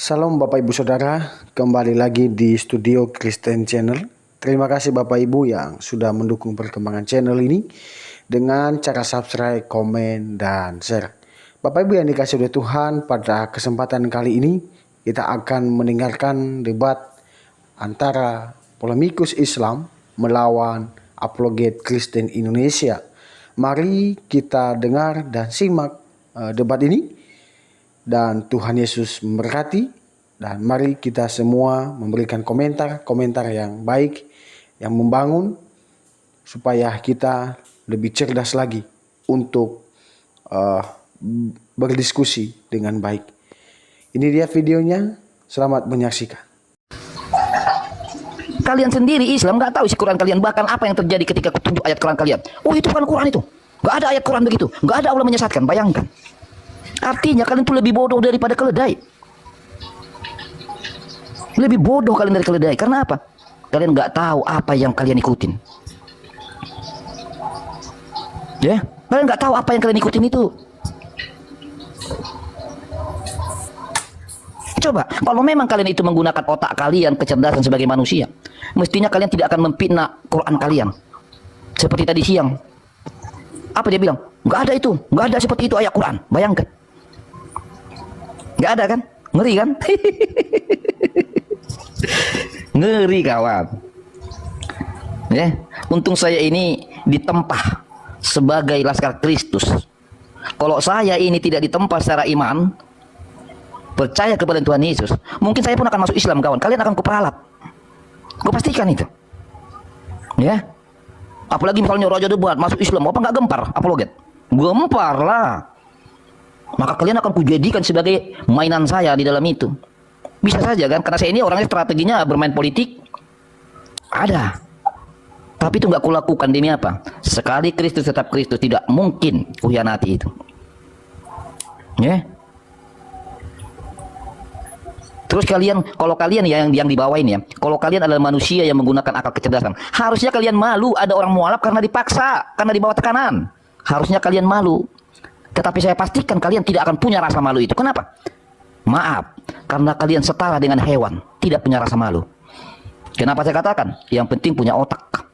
Salam Bapak Ibu Saudara, kembali lagi di Studio Kristen Channel. Terima kasih Bapak Ibu yang sudah mendukung perkembangan channel ini dengan cara subscribe, komen, dan share. Bapak Ibu yang dikasih oleh Tuhan, pada kesempatan kali ini kita akan mendengarkan debat antara polemikus Islam melawan apologet Kristen Indonesia. Mari kita dengar dan simak debat ini. Dan Tuhan Yesus memberkati, dan mari kita semua memberikan komentar yang baik, yang membangun, supaya kita lebih cerdas lagi untuk berdiskusi dengan baik. Ini dia videonya, selamat menyaksikan. Kalian sendiri Islam nggak tahu isi Quran kalian, bahkan apa yang terjadi ketika kutunjuk ayat Quran kalian. Oh, itu kan Quran itu, nggak ada ayat Quran begitu, nggak ada Allah menyesatkan. Bayangkan, artinya kalian tuh lebih bodoh daripada keledai. Lebih bodoh kalian dari keledai. Karena apa? Kalian nggak tahu apa yang kalian ikutin. Ya, kalian nggak tahu apa yang kalian ikutin itu. Coba, kalau memang kalian itu menggunakan otak kalian, kecerdasan sebagai manusia, mestinya kalian tidak akan memfitnah Quran kalian. Seperti tadi siang, apa dia bilang? Nggak ada itu, nggak ada seperti itu ayat Quran. Bayangkan, nggak ada kan? Ngeri kan? Ngeri kawan. Ya, untung saya ini ditempa sebagai laskar Kristus. Kalau saya ini tidak ditempa secara iman, percaya kepada Tuhan Yesus, mungkin saya pun akan masuk Islam kawan. Kalian akan kuperalat, kupastikan itu. Ya, apalagi misalnya raja debat masuk Islam, apa nggak gempar apologet? Gempar lah. Maka kalian akan kujadikan sebagai mainan saya di dalam itu. Bisa saja kan, karena saya ini orangnya strateginya bermain politik ada, tapi itu nggak kulakukan. Demi apa? Sekali Kristus tetap Kristus, tidak mungkin kuhianati itu. Ya. Terus kalian, kalau kalian ya yang di bawah ini ya, kalau kalian adalah manusia yang menggunakan akal kecerdasan, harusnya kalian malu ada orang mualaf karena dipaksa, karena di bawah tekanan. Harusnya kalian malu. Tetapi saya pastikan kalian tidak akan punya rasa malu itu. Kenapa? Maaf, karena kalian setara dengan hewan, tidak punya rasa malu. Kenapa saya katakan? Yang penting punya otak.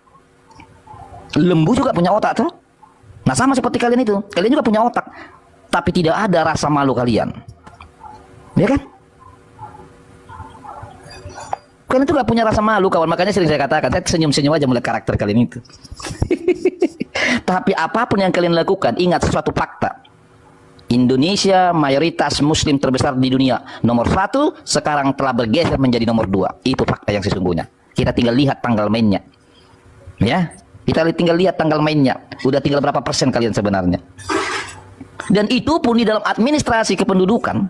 Lembu juga punya otak tuh. Nah, sama seperti kalian itu. Kalian juga punya otak, tapi tidak ada rasa malu kalian. Ya kan? Kalian itu gak punya rasa malu kawan. Makanya sering saya katakan, saya senyum-senyum aja melihat karakter kalian itu. Tapi apapun yang kalian lakukan, ingat sesuatu fakta. Indonesia mayoritas muslim terbesar di dunia. Nomor 1 sekarang telah bergeser menjadi nomor 2. Itu fakta yang sesungguhnya. Kita tinggal lihat tanggal mainnya. Ya, kita tinggal lihat tanggal mainnya. Udah tinggal berapa persen kalian sebenarnya. Dan itu pun di dalam administrasi kependudukan,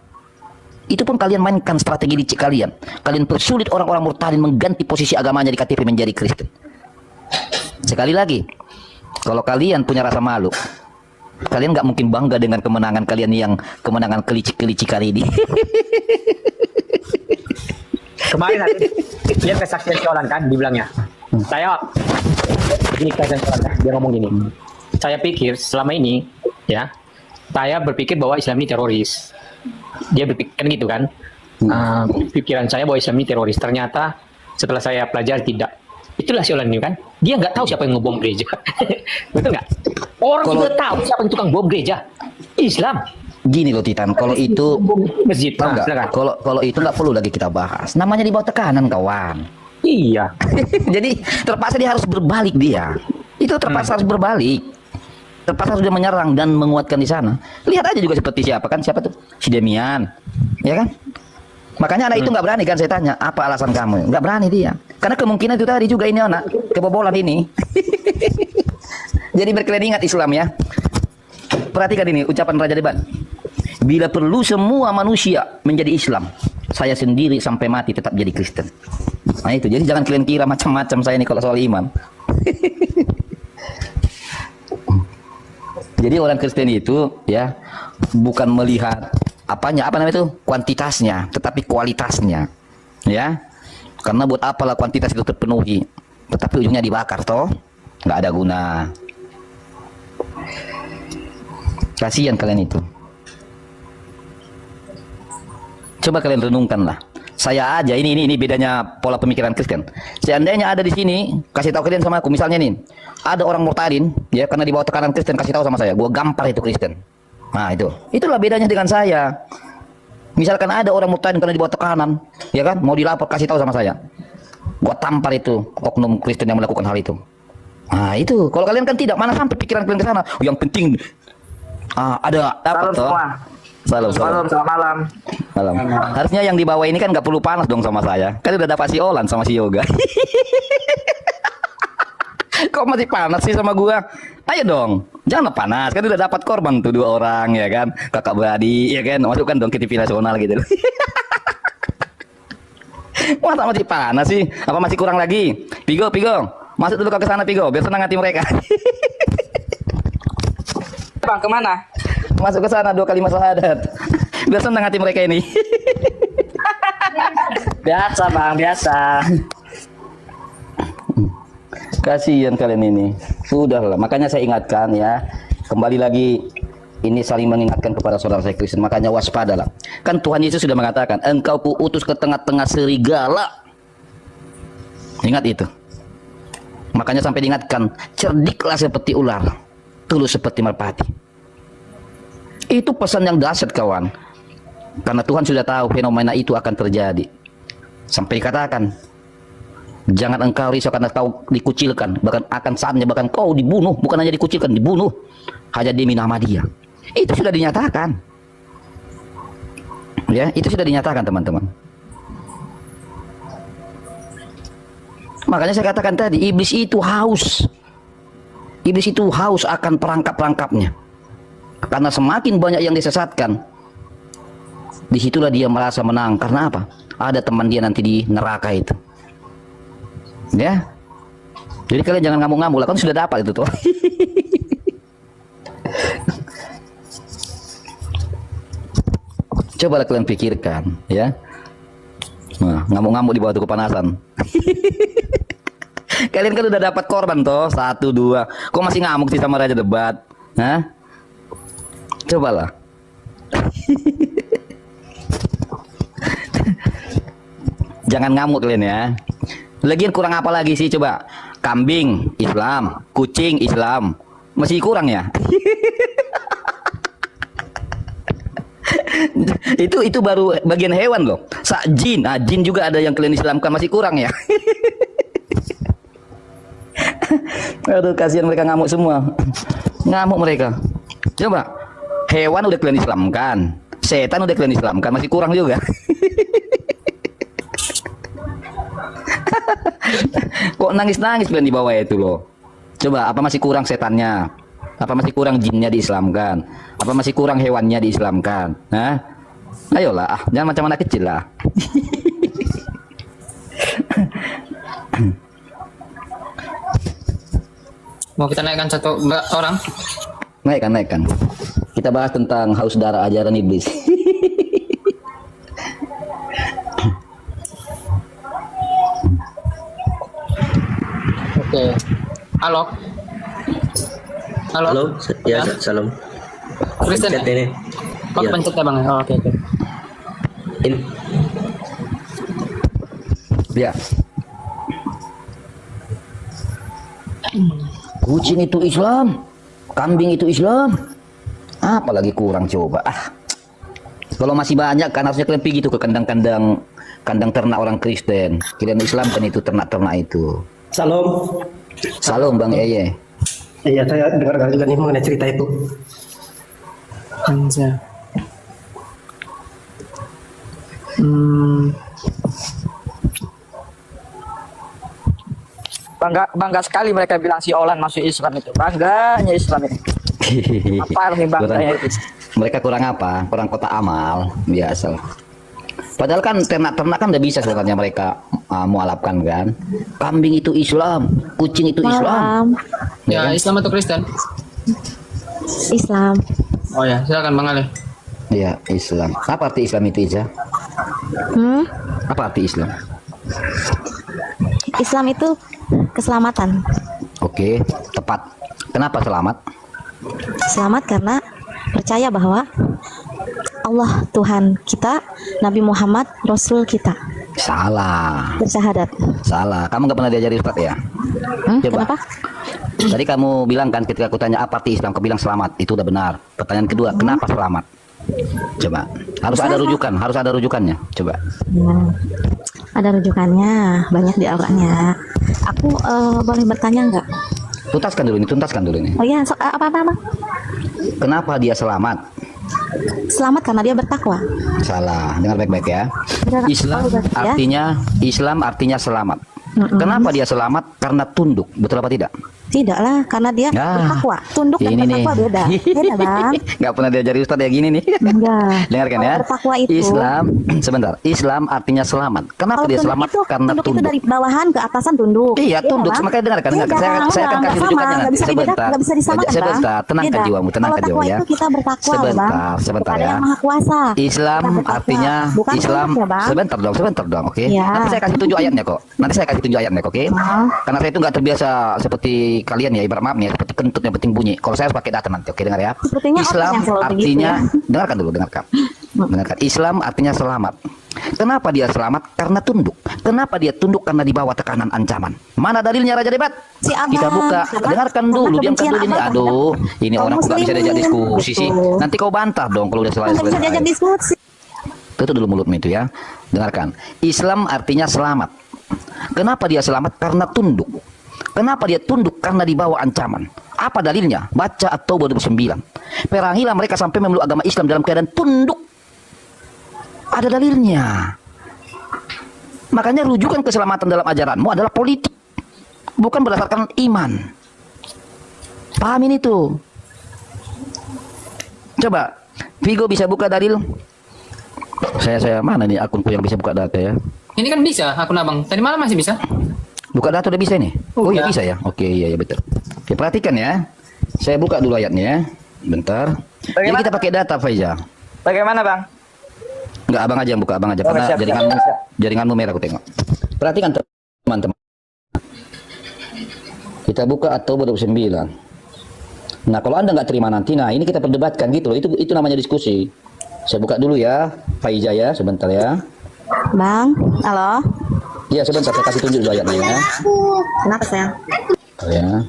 itu pun kalian mainkan strategi licik kalian. Kalian persulit orang-orang murtadin mengganti posisi agamanya di KTP menjadi Kristen. Sekali lagi, kalau kalian punya rasa malu, kalian nggak mungkin bangga dengan kemenangan kalian yang kemenangan kelicik-kelicik kali ini. Kemarin dia kesaksian seorang kan, dibilangnya, saya ini kesaksian seorang kan, dia ngomong gini, saya pikir selama ini ya, saya berpikir bahwa Islam ini teroris. Dia berpikir kan gitu kan, pikiran saya bahwa Islam ini teroris. Ternyata setelah saya pelajari tidak. Itulah si orang ini kan, dia nggak tahu siapa yang ngebom gereja. Betul nggak? Orang sudah tahu siapa yang tukang bom gereja. Islam. Gini loh Titan, kalau itu masjid. Kalau itu nggak perlu lagi kita bahas. Namanya di bawah tekanan kawan. Iya. Jadi terpaksa dia harus berbalik dia. Itu terpaksa harus berbalik. Terpaksa sudah menyerang dan menguatkan di sana. Lihat aja juga seperti siapa kan? Siapa tuh? Si Demian, ya kan? Makanya anak itu nggak berani kan, saya tanya, apa alasan kamu? Nggak berani dia. Karena kemungkinan itu tadi juga ini anak kebobolan ini. Jadi berkalian ingat Islam ya. Perhatikan ini ucapan Raja Debat. Bila perlu semua manusia menjadi Islam, saya sendiri sampai mati tetap jadi Kristen. Nah itu, jadi jangan kalian kira macam-macam saya ini kalau soal iman. Jadi orang Kristen itu ya bukan melihat apa namanya itu kuantitasnya, tetapi kualitasnya, ya. Karena buat apalah kuantitas itu terpenuhi, tetapi ujungnya dibakar toh, nggak ada guna. Kasihan kalian itu. Coba kalian renungkan lah. Saya aja ini bedanya pola pemikiran Kristen. Seandainya ada di sini, kasih tahu kalian sama aku. Misalnya nih, ada orang murtadin, ya karena di bawah tekanan Kristen, kasih tahu sama saya, gua gampar itu Kristen. Nah itulah bedanya dengan saya. Misalkan ada orang murtadin karena di bawah tekanan, ya kan, mau dilapor kasih tahu sama saya, gua tampar itu oknum Kristen yang melakukan hal itu. Nah itu, kalau kalian kan tidak, mana sampai pikiran kalian ke sana. Yang penting ada apa toh? Salam, selamat malam. Malam. Harusnya yang di bawah ini kan nggak perlu panas dong sama saya. Kan udah dapat si Olan sama si Yoga. Kok masih panas sih sama gua? Ayo dong, jangan panas. Kan udah dapat korban tuh 2 orang ya kan. Kakak beradik ya kan. Masukkan dong ke TV nasional gitu. Masa masih panas sih? Apa masih kurang lagi? Pigo, masuk dulu ke sana Pigo, biar senang hati mereka. Bang, kemana? Masuk ke sana 2 kalimat syahadat. Biar senang hati mereka ini. Biasa bang, biasa. Kasihan kalian ini. Sudahlah, makanya saya ingatkan ya. Kembali lagi, ini saling mengingatkan kepada saudara saya Kristen. Makanya waspadalah. Kan Tuhan Yesus sudah mengatakan, engkau kuutus ke tengah-tengah serigala. Ingat itu. Makanya sampai diingatkan, cerdiklah seperti ular, tulus seperti merpati. Itu pesan yang dahsyat kawan. Karena Tuhan sudah tahu fenomena itu akan terjadi. Sampai dikatakan, jangan engkau risau karena kau dikucilkan, bahkan akan saatnya bahkan kau dibunuh. Bukan hanya dikucilkan, dibunuh hanya demi nama Dia. Itu sudah dinyatakan. Ya, itu sudah dinyatakan teman-teman. Makanya saya katakan tadi, iblis itu haus. Iblis itu haus akan perangkap-perangkapnya. Karena semakin banyak yang disesatkan, disitulah dia merasa menang. Karena apa? Ada teman dia nanti di neraka itu. Ya. Jadi kalian jangan ngamuk-ngamuk lah, kan sudah dapat itu tuh. Coba kalian pikirkan, ya. Nah, ngamuk-ngamuk di bawah tuh kepanasan. Kalian kan udah dapat korban toh, 1, 2. Kok masih ngamuk sih sama Raja Debat? Hah? Cobalah. Jangan ngamuk kalian ya. Lagian kurang apa lagi sih coba? Kambing Islam, kucing Islam. Masih kurang ya? itu baru bagian hewan loh. Jin, jin juga ada yang kalian Islamkan, masih kurang ya. Aduh, kasihan mereka, ngamuk semua. Ngamuk mereka. Coba, hewan udah kalian Islamkan, setan udah kalian Islamkan, masih kurang juga. Kok nangis-nangis kalian di bawah itu loh. Coba, apa masih kurang setannya? Apa masih kurang jinnya diislamkan? Apa masih kurang hewannya diislamkan? Hah? Ayolah, jangan macam anak kecil lah. Mau kita naikkan 1 orang? Naikkan. Kita bahas tentang haus darah ajaran iblis. Oke. Halo. Ya, salam. Kristen Pencet ini. Kok Ya. pencet ya bang? Oh, oke. Ini Ya. Kucing itu Islam, kambing itu Islam. Apalagi kurang coba. Kalau masih banyak kan harusnya kalian pergi tuh ke kandang ternak orang Kristen. Kalian Islam kan itu ternak-ternak itu. Salam. Salam Bang Eye. Iya, saya dengar juga nih mengenai cerita itu. Anja. Bangga sekali mereka bilang si Olan masuk Islam itu. Bangganya Islam ini. Apa nih bangganya itu? Mereka kurang apa? Kurang kotak amal biasa. Padahal kan ternak-ternak kan udah bisa sebenarnya mereka mualafkan kan. Kambing itu Islam, kucing itu Islam. Ya, Islam atau Kristen? Islam. Oh ya, silakan Bang Ale. Iya, Islam. Apa arti Islam itu, Iza? Apa arti Islam? Islam itu keselamatan. Oke, tepat. Kenapa selamat? Selamat karena percaya bahwa Allah Tuhan kita, Nabi Muhammad Rasul kita. Salah. Bersyahadat. Salah. Kamu nggak pernah diajari Ustaz ya? Coba. Kenapa? Tadi kamu bilang kan ketika aku tanya apa arti Islam, kau bilang selamat. Itu udah benar. Pertanyaan kedua, kenapa selamat? Coba. Harus ada rujukan, harus ada rujukannya. Coba. Ada rujukannya, banyak di Al-Qur'annya. Aku boleh bertanya nggak? Tuntaskan dulu ini. Oh iya, apa? Kenapa dia selamat? Selamat karena dia bertakwa. Salah. Dengar baik-baik ya. Benar. Islam Oh, berarti ya. Islam artinya selamat. Kenapa dia selamat? Karena tunduk. Betul apa tidak? Tidak lah, karena dia bertakwa. Tunduk dan ini bertakwa nih. beda. Beda, Bang. Nggak pernah diajari Ustadz ya gini nih. Enggak. Dengarkan Kalau ya. bertakwa itu, Islam, sebentar. Islam artinya selamat. Kenapa kalau dia tunduk selamat? itu, Karena tunduk itu tunduk. dari bawahan ke atasan tunduk. Iya, tunduk. Bang? Makanya dengarkan. Beda, Saya akan kasih nggak rujukannya sama, nanti. nggak bisa dibedakan, Sebentar. nggak bisa disamakan, Bang. Sebentar. Tenangkan Beda. jiwamu. Tenangkan Kalau jiwa takwa ya. itu kita bertakwa, Bang. Sebentar Kepada ya. yang Maha Kuasa. Islam Kita bertakwa. artinya Bukan Islam. tunduk ya, Bang. Sebentar dong, oke. Iya. Nanti saya kasih tunjuk ayatnya kok. Oke. Karena saya itu nggak terbiasa seperti kalian ya, ibarat maaf nih, seperti kentut yang penting bunyi. Kalau saya harus pakai data nanti, oke, dengar ya. Sepertinya orang Islam yang selalu artinya, begitu ya. dengarkan dulu. Dengarkan. Islam artinya selamat. Kenapa dia selamat? Karena tunduk. Kenapa dia tunduk? Karena di bawah tekanan ancaman. Mana dalilnya Raja Debat? Si Abang. Kita buka. Karena- Dengarkan karena dulu, diamkan kebencian dulu ini. Abang Aduh, ini kaum orang kok nggak bisa diajak muslimin. diskusi sih. Betul. Nanti kau bantah dong kalau udah Nggak bisa diajak selesai. diskusi. Tutup dulu mulutmu itu ya. Dengarkan. Islam artinya selamat. Kenapa dia selamat? Karena tunduk. Kenapa dia tunduk? Karena di bawah ancaman. Apa dalilnya? Baca At-Taubah 29. Perangilah mereka sampai memeluk agama Islam dalam keadaan tunduk. Ada dalilnya. Makanya rujukan keselamatan dalam ajaranmu adalah politik. Bukan berdasarkan iman. Pahamin itu. Coba, Vigo bisa buka dalil? Saya mana nih akunku yang bisa buka data ya? Ini kan bisa akun abang. Tadi malam masih bisa. Buka data udah bisa nih? Oh iya Udah. bisa ya? Oke iya betul. Oke perhatikan ya. Saya buka dulu ayatnya ya. Bentar. Jadi Bagaimana? kita pakai data Faiza. Bagaimana, Bang? Enggak abang aja yang buka abang aja. Oh, Karena siap, jaringanmu merah aku tengok. Perhatikan teman-teman. Kita buka atau 29. Nah kalau anda nggak terima nanti, nah ini kita perdebatkan gitu loh. Itu namanya diskusi. Saya buka dulu ya, Faiza ya, sebentar ya. Bang, halo. Iya sebentar saya kasih tunjuk dulu ayatnya ya. Kenapa sayang? Ya.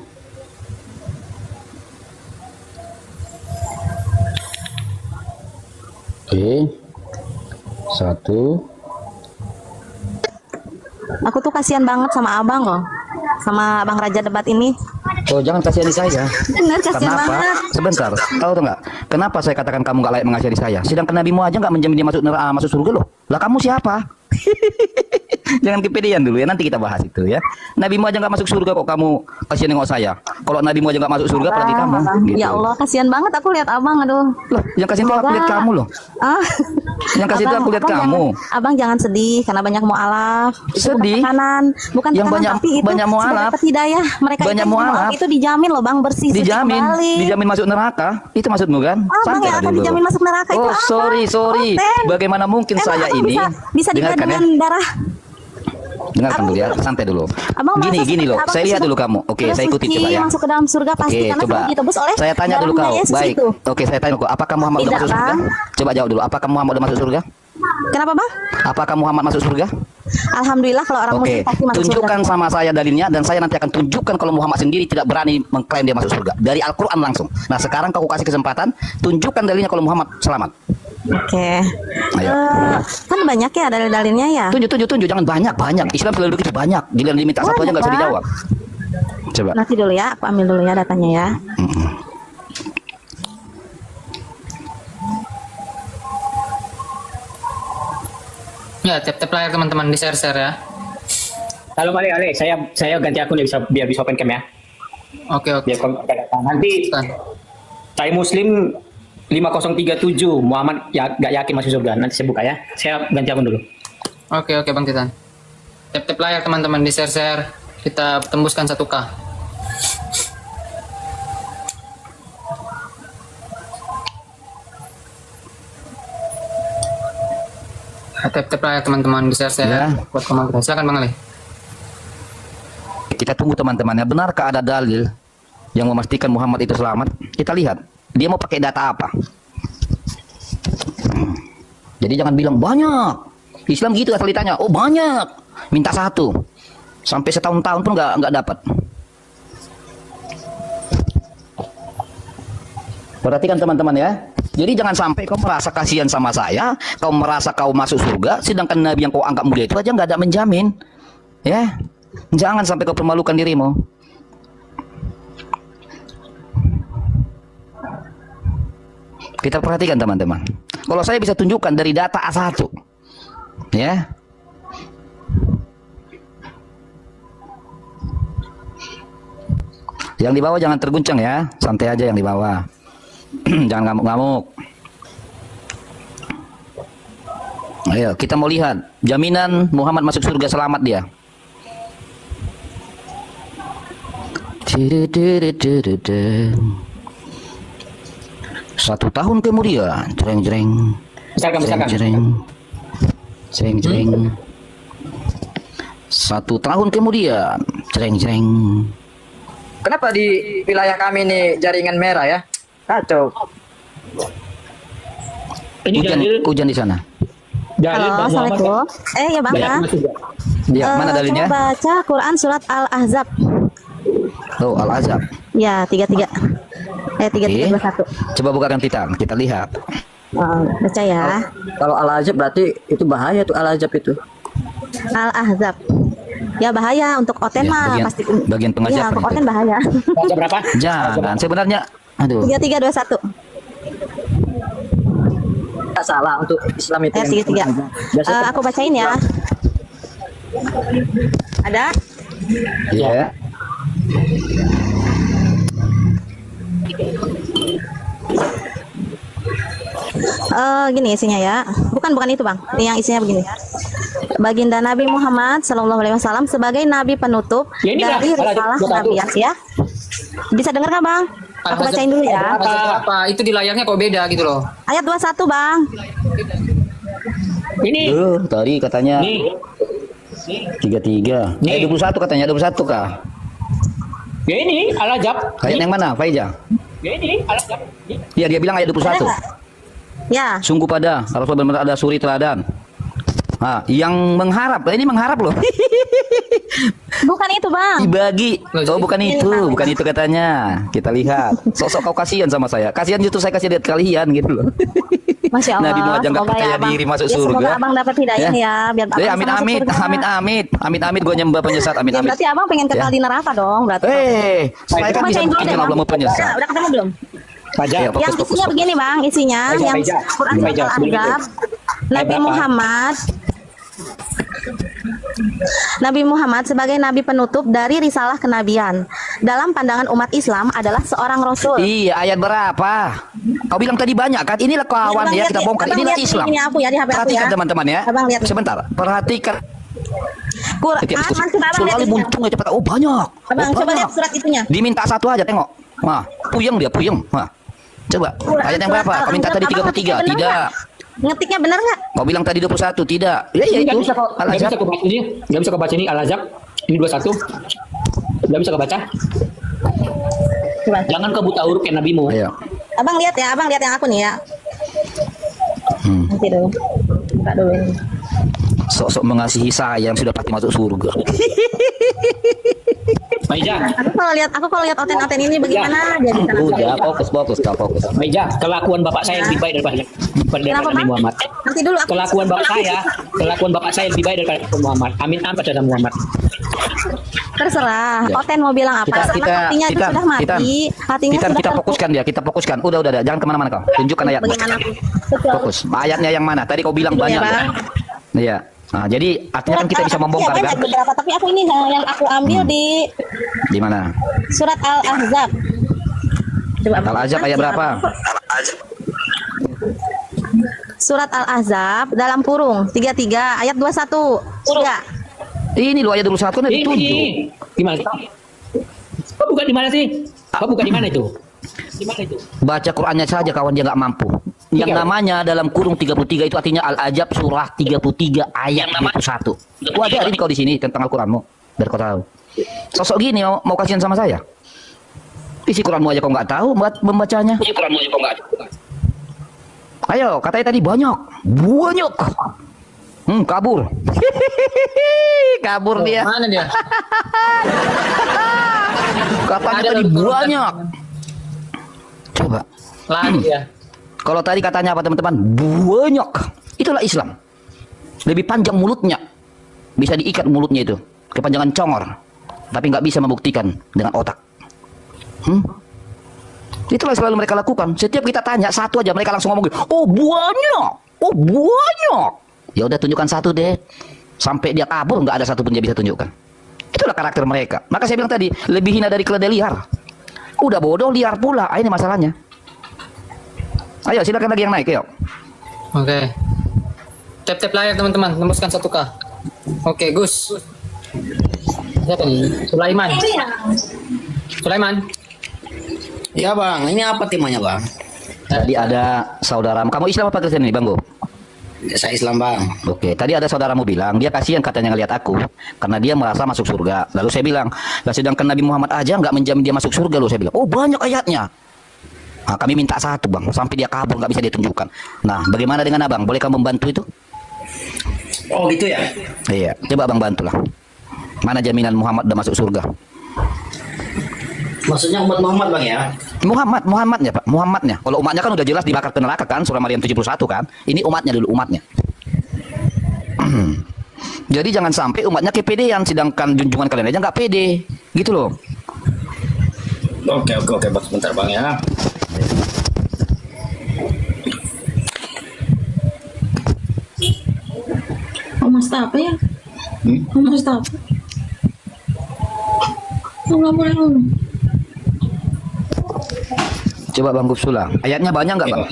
Oke. Satu. Aku tuh kasihan banget sama abang loh, sama Bang Raja Debat ini. Oh jangan kasihani saya. Bener, kasihan Kenapa? banget. Sebentar. Tahu tuh nggak? Kenapa saya katakan kamu nggak layak mengasihani saya? Sedangkan Nabimu aja nggak menjamin dia masuk surga loh. Lah kamu siapa? Jangan kepedean dulu ya. Nanti kita bahas itu ya. Nabimu aja nggak masuk surga kok kamu kasihan nengok saya. Kalau Nabimu aja nggak masuk surga, apalagi kamu. Abang. Gitu. Ya Allah, kasihan banget aku lihat abang, aduh. Loh, yang kasih tahu aku lihat kamu loh. Ah. Yang kasih tahu aku lihat Abang kamu. Abang jangan sedih karena banyak mualaf. Itu Sedih? bukan Yang tekanan, banyak- tapi itu banyak sudah mualaf. dapat hidayah. Mereka Banyak itu mualaf. itu dijamin loh Bang, bersih suci kembali. Dijamin masuk neraka. Itu maksudmu kan? Abang yang akan dulu. dijamin masuk neraka itu Oh, abang. sorry. Konten. Bagaimana mungkin Emang saya abang ini? bisa dibayar Dengarkan ya. dengan darah. Dengarkan Abang dulu ya, itu- santai dulu. Abang merasa Gini loh, abang saya lihat sudah- dulu kamu. Oke, sudah saya ikutin suci, coba ya. masuk ke dalam surga pasti Oke, karena coba. sudah ditebus oleh Saya tanya dulu darahnya kau. Yesus Baik. itu. Oke, saya tanya kau. Apakah Muhammad udah Tidak, masuk surga? Bang. Coba jawab dulu. Apakah Muhammad udah masuk surga? Kenapa Bang? Apakah Muhammad masuk surga? Alhamdulillah kalau orang Oke, muslim pasti masuk tunjukkan surga. sama saya dalilnya dan saya nanti akan tunjukkan kalau Muhammad sendiri tidak berani mengklaim dia masuk surga dari Al-Quran langsung. Nah sekarang kau kasih kesempatan, tunjukkan dalilnya kalau Muhammad selamat. Oke. Ayo. Kan banyak ya dalil-dalilnya ya. Tunjuk, jangan banyak. Islam selalu begitu banyak. Giliran diminta satu aja nggak bisa Banyak, dijawab. Coba. Nanti dulu ya, aku ambil dulu ya datanya ya. Ya, tap-tap layar teman-teman di share-share ya. Halo Ale, saya ganti akun biar bisa open cam ya. Oke. Biar nanti saya Muslim 5037 Muhammad ya gak yakin masuk surga. Nanti saya buka ya. Saya ganti akun dulu. Oke Bang Titan. Tap-tap layar teman-teman di share-share. Kita tembuskan 1K. Tap-tap layar teman-teman di share-share. Ya. Buat komentar. Silakan Bang Ali. Kita tunggu teman-temannya. Benarkah ada dalil yang memastikan Muhammad itu selamat? Kita lihat. Dia mau pakai data apa? Jadi jangan bilang banyak. Islam gitu asal ditanya, oh banyak, minta satu. Sampai setahun-tahun pun nggak dapat. Perhatikan teman-teman ya. Jadi jangan sampai kau merasa kasihan sama saya, kau merasa kau masuk surga, sedangkan Nabi yang kau anggap mulia itu aja nggak ada menjamin. Ya, jangan sampai kau permalukan dirimu. Kita perhatikan teman-teman. Kalau saya bisa tunjukkan dari data A1, ya. Yang di bawah jangan terguncang ya, santai aja yang di bawah. Jangan ngamuk-ngamuk. Ayo, kita mau lihat jaminan Muhammad masuk surga selamat dia. 1 tahun kemudian, jreng. Jreng. 1 tahun kemudian, jreng. Kenapa di wilayah kami ini jaringan merah ya? Kacau. Hujan di sana. Halo, assalamualaikum. Ya bang ya. Ya, mana dalilnya? Coba baca Quran surat Al-Ahzab. Oh, Al-Ahzab. Ya 33. 3321. Coba bukakan kita lihat. Baca ya. Kalau Al-Ahzab berarti itu bahaya tuh Al-Ahzab itu. Al-Ahzab. Ya bahaya untuk Oten Ya, mah pasti. bagian pengajaran Ya, untuk itu. Oten bahaya. Baca berapa? Jangan, sebenarnya aduh. 3321. Tidak salah untuk Islam itu. Ayat 33. Aku bacain ya. Ada? Ya. Gini isinya ya. Bukan itu bang. Ini yang isinya begini. Baginda Nabi Muhammad SAW sebagai Nabi penutup Ya, ini dari dah. risalah Buat aku. Nabi ya. Bisa dengar nggak bang? Aku bacain dulu ya. Apa itu di layarnya kok beda gitu loh? Ayat 21 bang. Ini. Tadi katanya Nih. 33. Nih. 21 katanya, 21 kah? Ya ini Al-Ahzab. Ayat yang mana, Faiza? Ya ini Al-Ahzab. Iya, dia bilang ayat 21. Ada nggak? Ya. Sungguh pada Rasul benar ada suri teladan. Yang mengharap, ini mengharap loh. Bukan itu bang. Dibagi. Oh, bukan Ini, itu, Bang. bukan itu katanya. Kita lihat. Sok-sok kau kasihan sama saya. Kasihan justru saya kasih lihat kalian gitu loh. Masya Allah. Nabi Muhammad jangan Semoga percaya abang- diri masuk ya, surga. Semoga abang dapat hidayah ya. Biar abang bisa Amit masuk amit, surga. amit gue nyembah penyesat, amit Ya, amit. berarti abang pengen kekal Ya. di neraka dong. Berarti. Saya kan bisa Bacain dulu deh, buktikan Bang. Allah mau penyesat. Udah ketemu belum? Fajar. Iya, Yang fokus. isinya begini bang, isinya Fajar, yang Fajar. Quran Fajar, surat sebelum Al-Ahzab. Nabi berapa? Nabi Muhammad sebagai nabi penutup dari risalah kenabian dalam pandangan umat Islam adalah seorang rasul. Iya, ayat berapa? Kau bilang tadi banyak kan? Inilah kawan Abang ya, lihat kita ya, bongkar. abang Inilah lihat Islam. ini aku ya, di HP aku Perhatikan ya. teman-teman ya. Abang lihat. Sebentar, perhatikan. Quran, Setiap diskusi. maksud abang lihat Sekali isinya. muncul aja cepat. Oh banyak. Abang Oh, coba banyak. lihat surat itunya. Diminta satu aja tengok. Wah, puyeng dia, puyeng. Wah. Coba. Ayat yang berapa? Kau minta tadi 33. Tidak. Ngetiknya benar nggak? Kau bilang tadi 21. Tidak. Ya, Ini itu. nggak bisa kau Al-Ahzab. baca ini. Nggak bisa kau baca ini Al-Ahzab. Ini 21. Nggak bisa kau baca. Coba. Jangan kau buta huruf kayak nabimu. Ayo. Abang lihat ya, abang lihat yang aku nih ya. Nanti dulu. Buka dulu ini. Sok-sok mengasihi saya yang sudah pasti masuk surga. Maija, Aku kalau lihat oten-oten ini bagaimana dia bisa langsung. Udah, fokus, kau fokus. Maija, kelakuan bapak saya lebih baik daripada Kenapa Nabi bang? Muhammad. Nanti dulu aku. Kelakuan bapak saya lebih baik daripada Nabi Muhammad. Amin amin pada Muhammad. Terserah. Ya. Oten mau bilang apa? Selama hatinya itu sudah mati. Hatinya sudah kita terpukul. fokuskan dia, kita fokuskan. Udah, jangan kemana-mana kau. Tunjukkan ayat. Bagaimana aku? Fokus. Ayatnya yang mana? Tadi kau bilang Dulu ya, banyak. Bang. Iya. Nah, jadi artinya kan kita bisa membongkar Iya, kan? banyak beberapa, tapi aku ini yang aku ambil di Di mana? surat Al-Ahzab. Coba Abang. Al-Ahzab ayat berapa? Surat Al-Ahzab dalam kurung 33 ayat 21. Tiga. Ini lu ayat 21 nih ditunjuk. Ini. Gimana sih? Kau buka di mana sih? Kau buka di mana itu? Di mana itu? Baca Qur'annya saja kawan dia nggak mampu. Yang Iya. namanya dalam kurung 33 itu artinya Al-Ahzab surah 33 ayat 21. Wah, ada ini kau di sini tentang Al-Qur'anmu. Biar kau tahu. Sosok gini mau kasihan sama saya. Isi Qur'anmu aja kau nggak tahu membacanya. Ayo, katanya tadi banyak. Kabur. Kabur dia. Mana dia? Katanya Ada tadi lu turun banyak. Coba. Lagi dia. Kalau tadi katanya apa teman-teman? Banyak. Itulah Islam. Lebih panjang mulutnya. Bisa diikat mulutnya itu. Kepanjangan congor. Tapi nggak bisa membuktikan dengan otak. Itulah yang selalu mereka lakukan. Setiap kita tanya satu aja mereka langsung ngomong, oh banyak. Oh banyak. Ya udah tunjukkan satu deh. Sampai dia kabur nggak ada satu pun dia bisa tunjukkan. Itulah karakter mereka. Maka saya bilang tadi lebih hina dari keledai liar. Udah bodoh liar pula. Ini masalahnya. Ayo silakan lagi yang naik yuk. Oke. Tap-tap layar teman-teman, tembuskan 1K. Oke, Gus. Siapa nih? Sulaiman. Sulaiman. Ya bang, ini apa temanya bang? Tadi ada saudara. Kamu Islam apa Kristen ini Bang Go? Saya Islam bang. Oke, tadi ada saudaramu bilang dia kasihan katanya ngelihat aku karena dia merasa masuk surga. Lalu saya bilang, lah sedangkan Nabi Muhammad aja nggak menjamin dia masuk surga loh. Saya bilang, oh banyak ayatnya. Nah, kami minta satu bang, sampai dia kabur nggak bisa dia tunjukkan. Nah, bagaimana dengan abang? Boleh kamu membantu itu? Oh gitu ya? Iya, coba abang bantulah. Mana jaminan Muhammad udah masuk surga? Maksudnya umat Muhammad bang ya? Muhammadnya Pak, Muhammadnya. Kalau umatnya kan udah jelas dibakar ke neraka kan, surah Maryam 71 kan. Ini umatnya dulu, umatnya. Jadi jangan sampai umatnya kepedean, sedangkan junjungan kalian aja nggak pede, gitu loh. Oke bang, sebentar bang ya. Mas apa ya? Mas apa? Coba Bang Gupsula, ayatnya banyak nggak Bang?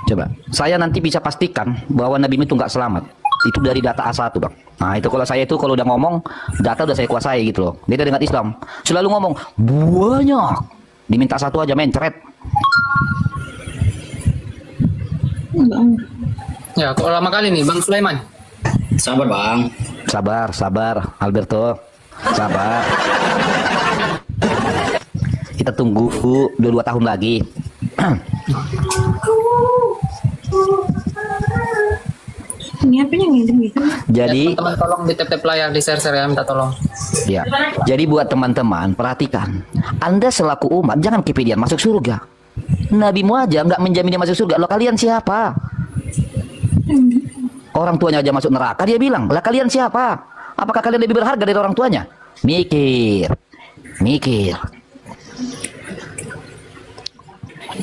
Coba, saya nanti bisa pastikan bahwa Nabi itu nggak selamat. Itu dari data A1 Bang. Nah itu kalau saya itu kalau udah ngomong, data udah saya kuasai gitu loh. Beda dengan Islam, selalu ngomong banyak. Diminta satu aja mencret. Ya, kok lama kali nih Bang Sulaiman? Sabar bang. Sabar Alberto. Sabar. Kita tunggu 2 tahun lagi. Ini apa yang ini? Jadi Teman-teman tolong di tap-tap layar, di share-share ya, minta tolong. ya. Jadi buat teman-teman perhatikan. Anda selaku umat jangan kepedean masuk surga. Nabi aja nggak menjamin dia masuk surga. Lo kalian siapa? Orang tuanya aja masuk neraka dia bilang. Lah kalian siapa? Apakah kalian lebih berharga dari orang tuanya? Mikir.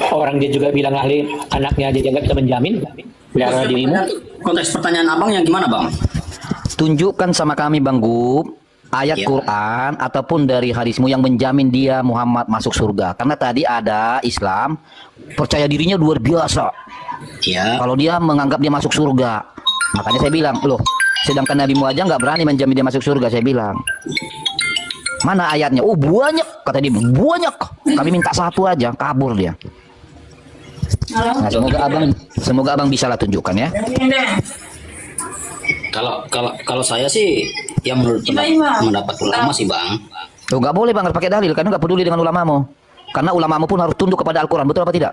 Orang dia juga bilang ahli, anaknya aja dia nggak bisa menjamin. Pelihara dirimu. Konteks pertanyaan abang yang gimana bang? Tunjukkan sama kami Bang Gub ayat Iya. Quran ataupun dari hadismu yang menjamin dia Muhammad masuk surga. Karena tadi ada Islam percaya dirinya luar biasa. Iya. Kalau dia menganggap dia masuk surga, makanya saya bilang, loh, sedangkan Nabimu aja nggak berani menjamin dia masuk surga. Saya bilang, mana ayatnya? Oh banyak, kata dia, banyak. Kami minta satu aja, kabur dia. Nah, semoga abang bisa lah tunjukkan ya. Kalau saya sih yang menurut pendapat ulama sih bang. Tuh nggak boleh bang, harus pakai dalil karena nggak peduli dengan ulamamu. Karena ulamamu pun harus tunduk kepada Al-Quran, betul apa tidak?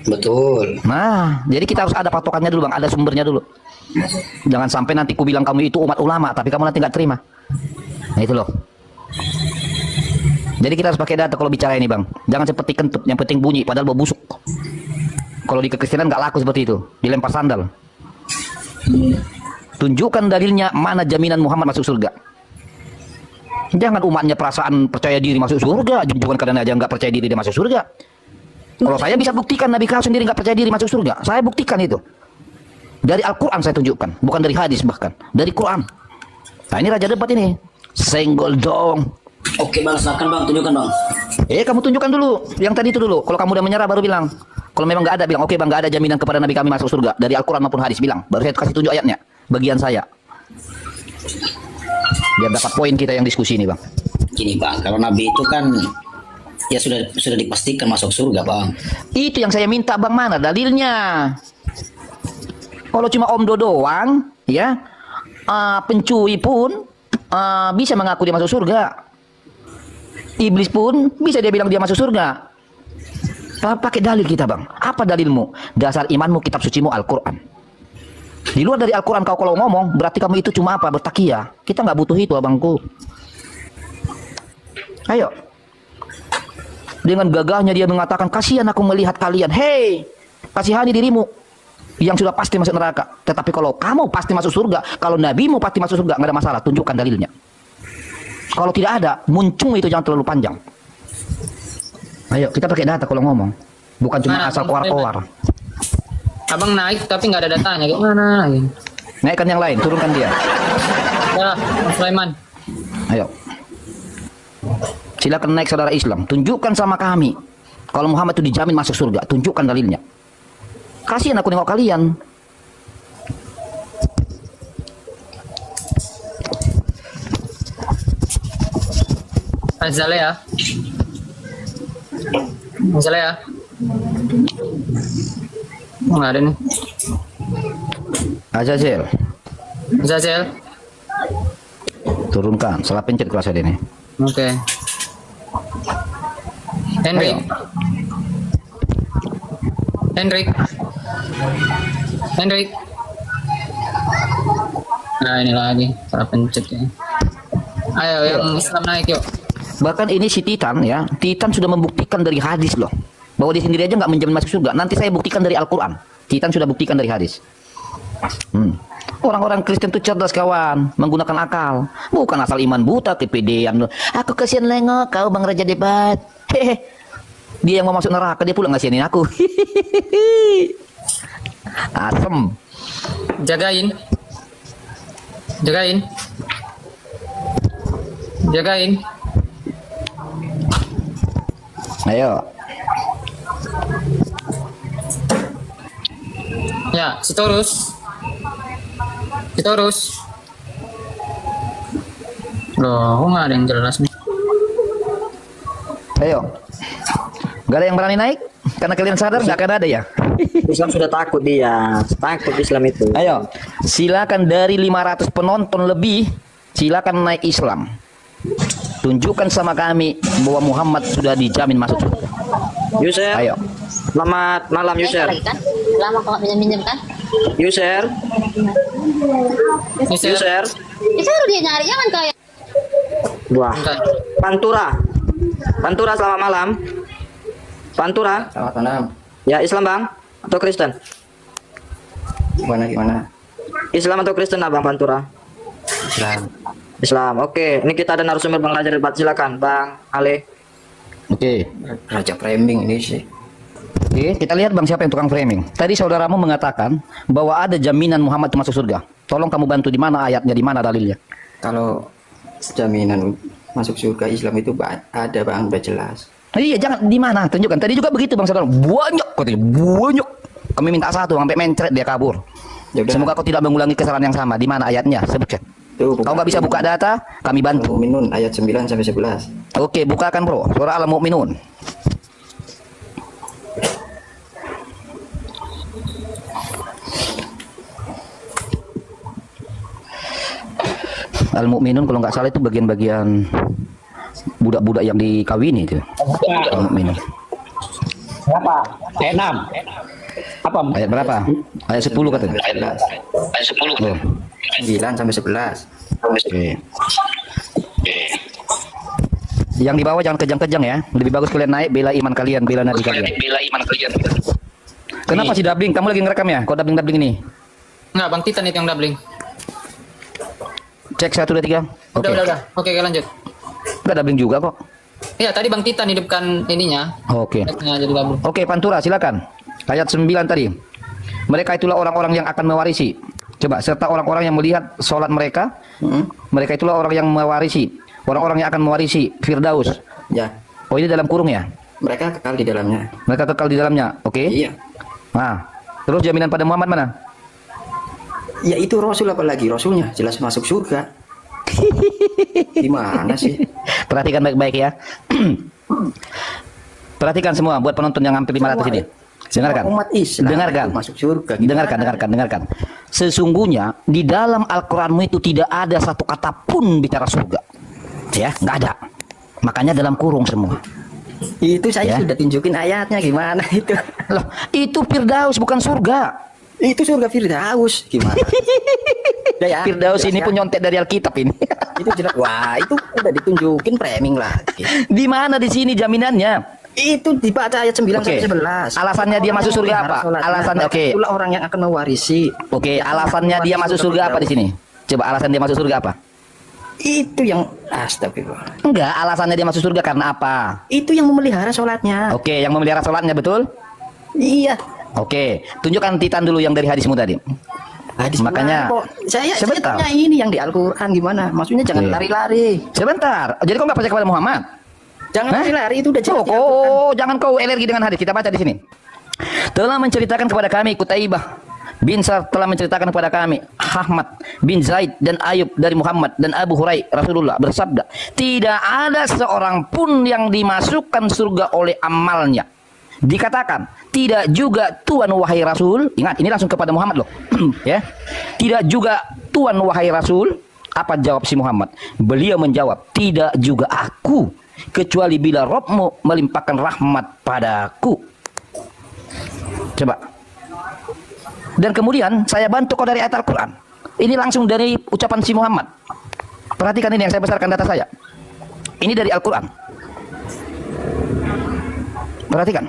Betul. Nah, jadi kita harus ada patokannya dulu bang, ada sumbernya dulu. Jangan sampai nanti ku bilang kamu itu umat ulama, tapi kamu nanti nggak terima. Nah itu loh. Jadi kita harus pakai data kalau bicara ini bang. Jangan seperti kentut, yang penting bunyi, padahal bau busuk. Kalau di kekristenan nggak laku seperti itu, dilempar sandal. Tunjukkan dalilnya, mana jaminan Muhammad masuk surga. Jangan umatnya perasaan percaya diri masuk surga, junjungan kalian aja nggak percaya diri dia masuk surga. Kalau saya bisa buktikan Nabi kau sendiri nggak percaya diri masuk surga, saya buktikan itu. Dari Al-Quran saya tunjukkan, bukan dari hadis bahkan, dari Quran. Nah ini raja debat ini, senggol dong. Oke bang, silakan bang, tunjukkan bang. Kamu tunjukkan dulu, yang tadi itu dulu. Kalau kamu udah menyerah baru bilang. Kalau memang nggak ada, bilang oke bang, nggak ada jaminan kepada Nabi kami masuk surga dari Al-Quran maupun hadis, bilang. Baru saya kasih tunjuk ayatnya, bagian saya. Biar dapat poin kita yang diskusi ini bang. Gini bang, kalau Nabi itu kan ya sudah dipastikan masuk surga bang. Itu yang saya minta bang, mana dalilnya? Kalau cuma Om doang, ya, pencuri pun bisa mengaku dia masuk surga. Iblis pun bisa dia bilang dia masuk surga. Pakai dalil kita bang. Apa dalilmu? Dasar imanmu kitab sucimu Al-Quran. Di luar dari Al-Quran kau kalau ngomong berarti kamu itu cuma apa? Bertakiyah. Kita nggak butuh itu abangku. Ayo. Dengan gagahnya dia mengatakan, kasihan aku melihat kalian. Hei, kasihani dirimu yang sudah pasti masuk neraka. Tetapi kalau kamu pasti masuk surga, kalau nabimu pasti masuk surga, nggak ada masalah. Tunjukkan dalilnya. Kalau tidak ada, muncung itu jangan terlalu panjang. Ayo, kita pakai data kalau ngomong. Bukan cuma Mana, asal Bang? keluar-keluar. Abang naik tapi nggak ada datanya. Gimana lagi? Naikkan yang lain, turunkan dia. Ya, Mas Sulaiman. Ayo. Silakan naik saudara Islam. Tunjukkan sama kami. Kalau Muhammad itu dijamin masuk surga. Tunjukkan dalilnya. Kasihan aku nengok kalian. Azalea. Azalea. Nggak ada nih. Azazel, Azazel. turunkan. Salah pencet kelas ini. Oke. Henrik. Henrik. Henrik. Nah ini lagi. Salah pencet ya. Ayo yang Islam naik yuk. Bahkan ini si Titan ya. Titan sudah membuktikan dari hadis loh. Bahwa dia sendiri aja nggak menjamin masuk surga. Nanti saya buktikan dari Al-Quran. Titan sudah buktikan dari hadis. Orang-orang Kristen itu cerdas kawan, menggunakan akal, bukan asal iman buta kepedean. Aku kasihan nengok kau bang Raja Debat. Hehe. Dia yang mau masuk neraka, dia pula ngasihin aku. Asem. Jagain. Jagain. Jagain. Ayo. Ya, Sitorus. Sitorus. Loh, kok nggak ada yang jelas nih? Ayo. Gak ada yang berani naik? Karena kalian sadar gak akan ada ya? Islam sudah takut dia. Takut Islam itu. Ayo. Silakan dari 500 penonton lebih. Silakan naik Islam. Tunjukkan sama kami bahwa Muhammad sudah dijamin masuk surga. User. Ayo. Selamat malam user. kan? Lama kok pinjam kan? User. User. Itu dia nyari jangan kayak. Wah. Pantura. Pantura selamat malam. Pantura. Selamat malam. Ya Islam bang atau Kristen? Gimana? Islam atau Kristen abang Pantura? Islam. Islam. Oke. Ini kita ada narasumber Bang Raja Debat. Silakan Bang Ale. Oke. Raja framing ini sih. Oke, kita lihat bang siapa yang tukang framing. Tadi saudaramu mengatakan bahwa ada jaminan Muhammad itu masuk surga. Tolong kamu bantu di mana ayatnya, di mana dalilnya. Kalau jaminan masuk surga Islam itu ada bang, udah jelas. Iya, jangan di mana, tunjukkan. Tadi juga begitu bang saudara. Banyak, katanya banyak. Kami minta satu sampai mencret dia kabur. Yaudah. Semoga kau tidak mengulangi kesalahan yang sama. Di mana ayatnya? Sebutkan. Tuh, Kau nggak bisa buka data, kami bantu. Al-Mu'minun ayat 9 sampai 11. Oke, bukakan bro. Surah Al-Mu'minun. Al-Mu'minun kalau nggak salah itu bagian-bagian budak-budak yang dikawini itu. Al-Mu'minun. Berapa? Ayat 6. Apa? Ayat berapa? Ayat 10 katanya. Ayat 10. Oh. 9 sampai 11. Oke. Yang di bawah jangan kejang-kejang ya. Lebih bagus kalian naik, bela iman kalian, bela nabi kalian. Kenapa sih dubbing? Kamu lagi ngerekam ya? Kok dubbing ini? Nggak, Bang Titan itu yang doubling. Cek 1, 2, 3. Oke. Udah. Oke, lanjut. Enggak dubbing juga kok. Iya, tadi Bang Titan hidupkan ininya. Oke. Ayatnya jadi double. Oke, Pantura silakan. Ayat 9 tadi. Mereka itulah orang-orang yang akan mewarisi. Coba, serta orang-orang yang melihat sholat mereka. Mereka itulah orang yang mewarisi. Orang-orang yang akan mewarisi Firdaus. Ya, Oh, ini dalam kurung ya? mereka kekal di dalamnya. Mereka kekal di dalamnya. Oke. Iya. Nah, terus jaminan pada Muhammad mana? Ya itu Rasul apalagi Rasulnya jelas masuk surga. Gimana sih? Perhatikan baik-baik ya. Perhatikan semua buat penonton yang hampir 500 ini. Dengarkan. Umat Islam Dengarkan. itu masuk surga. Gimana? Dengarkan. Sesungguhnya di dalam Al-Qur'anmu itu tidak ada satu kata pun bicara surga. Ya, nggak ada. Makanya dalam kurung semua. Itu saya Ya. sudah tunjukin ayatnya gimana itu. Loh, itu Firdaus bukan surga. Itu surga Firdaus gimana? Udah ya, Firdaus jelas ini ya. pun nyontek dari Alkitab ini. Itu jelas. Wah, itu udah ditunjukin framing lagi. Di mana di sini jaminannya? Itu dibaca ayat 9 Oke. sampai 11. Alasannya dia masuk surga apa? Alasannya oke. Itulah orang yang akan mewarisi. Oke, alasannya dia masuk surga apa di sini? Coba alasan dia masuk surga apa? Itu yang astagfirullah. Enggak, alasannya dia masuk surga karena apa? Itu yang memelihara sholatnya. Oke, yang memelihara sholatnya betul? Iya. Oke, tunjukkan titan dulu yang dari hadismu tadi. Hadis Makanya- mana kok? Saya Sebentar. tanya ini yang di Al-Qur'an gimana? Maksudnya jangan Oke. lari-lari. Sebentar. Jadi kau nggak percaya kepada Muhammad? Jangan Hah? lari-lari, itu udah jelas. di Al-Qur'an. Oh, jangan kau alergi dengan hadis. Kita baca di sini. Telah menceritakan kepada kami Kutaibah bin Sar telah menceritakan kepada kami Ahmad bin Zaid dan Ayub dari Muhammad dan Abu Hurairah Rasulullah bersabda, tidak ada seorang pun yang dimasukkan surga oleh amalnya. Dikatakan, tidak juga Tuhan wahai Rasul. Ingat, ini langsung kepada Muhammad loh. Ya. Tidak juga Tuhan wahai Rasul. Apa jawab si Muhammad? Beliau menjawab, tidak juga aku, kecuali bila Rabbmu melimpahkan rahmat padaku. Coba. Dan kemudian saya bantu kau dari ayat Al-Quran. Ini langsung dari ucapan si Muhammad. Perhatikan ini yang saya besarkan data saya. Ini dari Al-Quran. Perhatikan.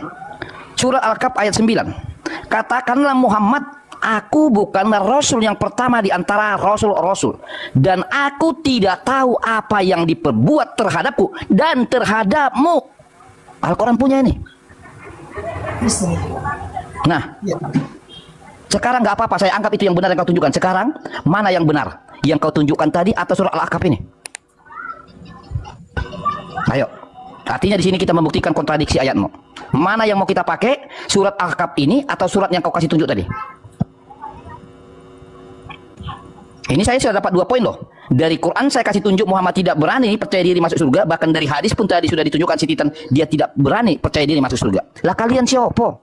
Surah Al-Kahf ayat 9. Katakanlah Muhammad, aku bukanlah Rasul yang pertama di antara Rasul-Rasul. Dan aku tidak tahu apa yang diperbuat terhadapku dan terhadapmu. Al-Quran punya ini. Nah, sekarang nggak apa-apa, saya anggap itu yang benar yang kau tunjukkan. Sekarang, mana yang benar? Yang kau tunjukkan tadi atau surah Al-Kahf ini? Ayo. Artinya di sini kita membuktikan kontradiksi ayatmu. Mana yang mau kita pakai? Surat Al-Kahf ini atau surat yang kau kasih tunjuk tadi? Ini saya sudah dapat 2 poin loh. Dari Quran saya kasih tunjuk Muhammad tidak berani percaya diri masuk surga. Bahkan dari hadis pun tadi sudah ditunjukkan si Titan, dia tidak berani percaya diri masuk surga. Lah kalian siapa?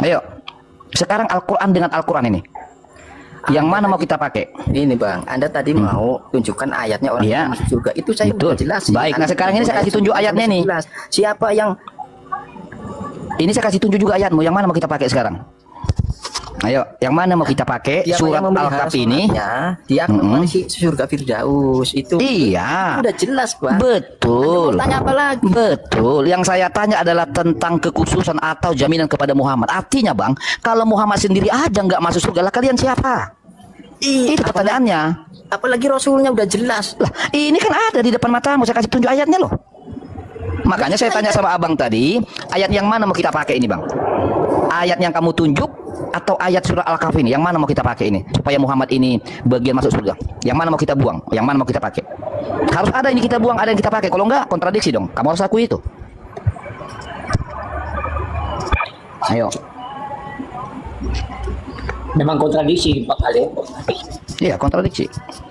Ayo. Sekarang Al-Quran dengan Al-Quran ini. Yang mana mau kita pakai? Ini Bang, Anda tadi mau tunjukkan ayatnya orang Iya. yang masuk surga. Itu saya Betul. udah jelas. Baik, nah sekarang ini saya kasih tunjuk ayatnya nih. Jelas. Siapa yang Ini saya kasih tunjuk juga ayatmu. Yang mana mau kita pakai sekarang? Ayo, yang mana mau kita pakai? Siapa Surat yang memelihara Al-Kahf ini. sholatnya, dia akan mewarisi surga Firdaus. Itu Iya. itu udah jelas, Bang. Betul. Anda mau tanya apa lagi? Betul. Yang saya tanya adalah tentang kekhususan atau jaminan kepada Muhammad. Artinya, Bang, kalau Muhammad sendiri aja nggak masuk surga, lah kalian siapa? Itu pertanyaannya. Apalagi Rasulnya udah jelas. Lah, ini kan ada di depan matamu. Saya kasih tunjuk ayatnya loh. Makanya saya tanya sama abang tadi, ayat yang mana mau kita pakai ini, Bang? Ayat yang kamu tunjuk atau ayat surah Al-Kahf ini? Yang mana mau kita pakai ini? Supaya Muhammad ini bagian masuk surga. Yang mana mau kita buang? Yang mana mau kita pakai? Harus ada ini kita buang, ada yang kita pakai. Kalau enggak, kontradiksi dong. Kamu harus akui itu. Ayo. Memang kontradiksi Pak Khalil. Iya, kontradiksi.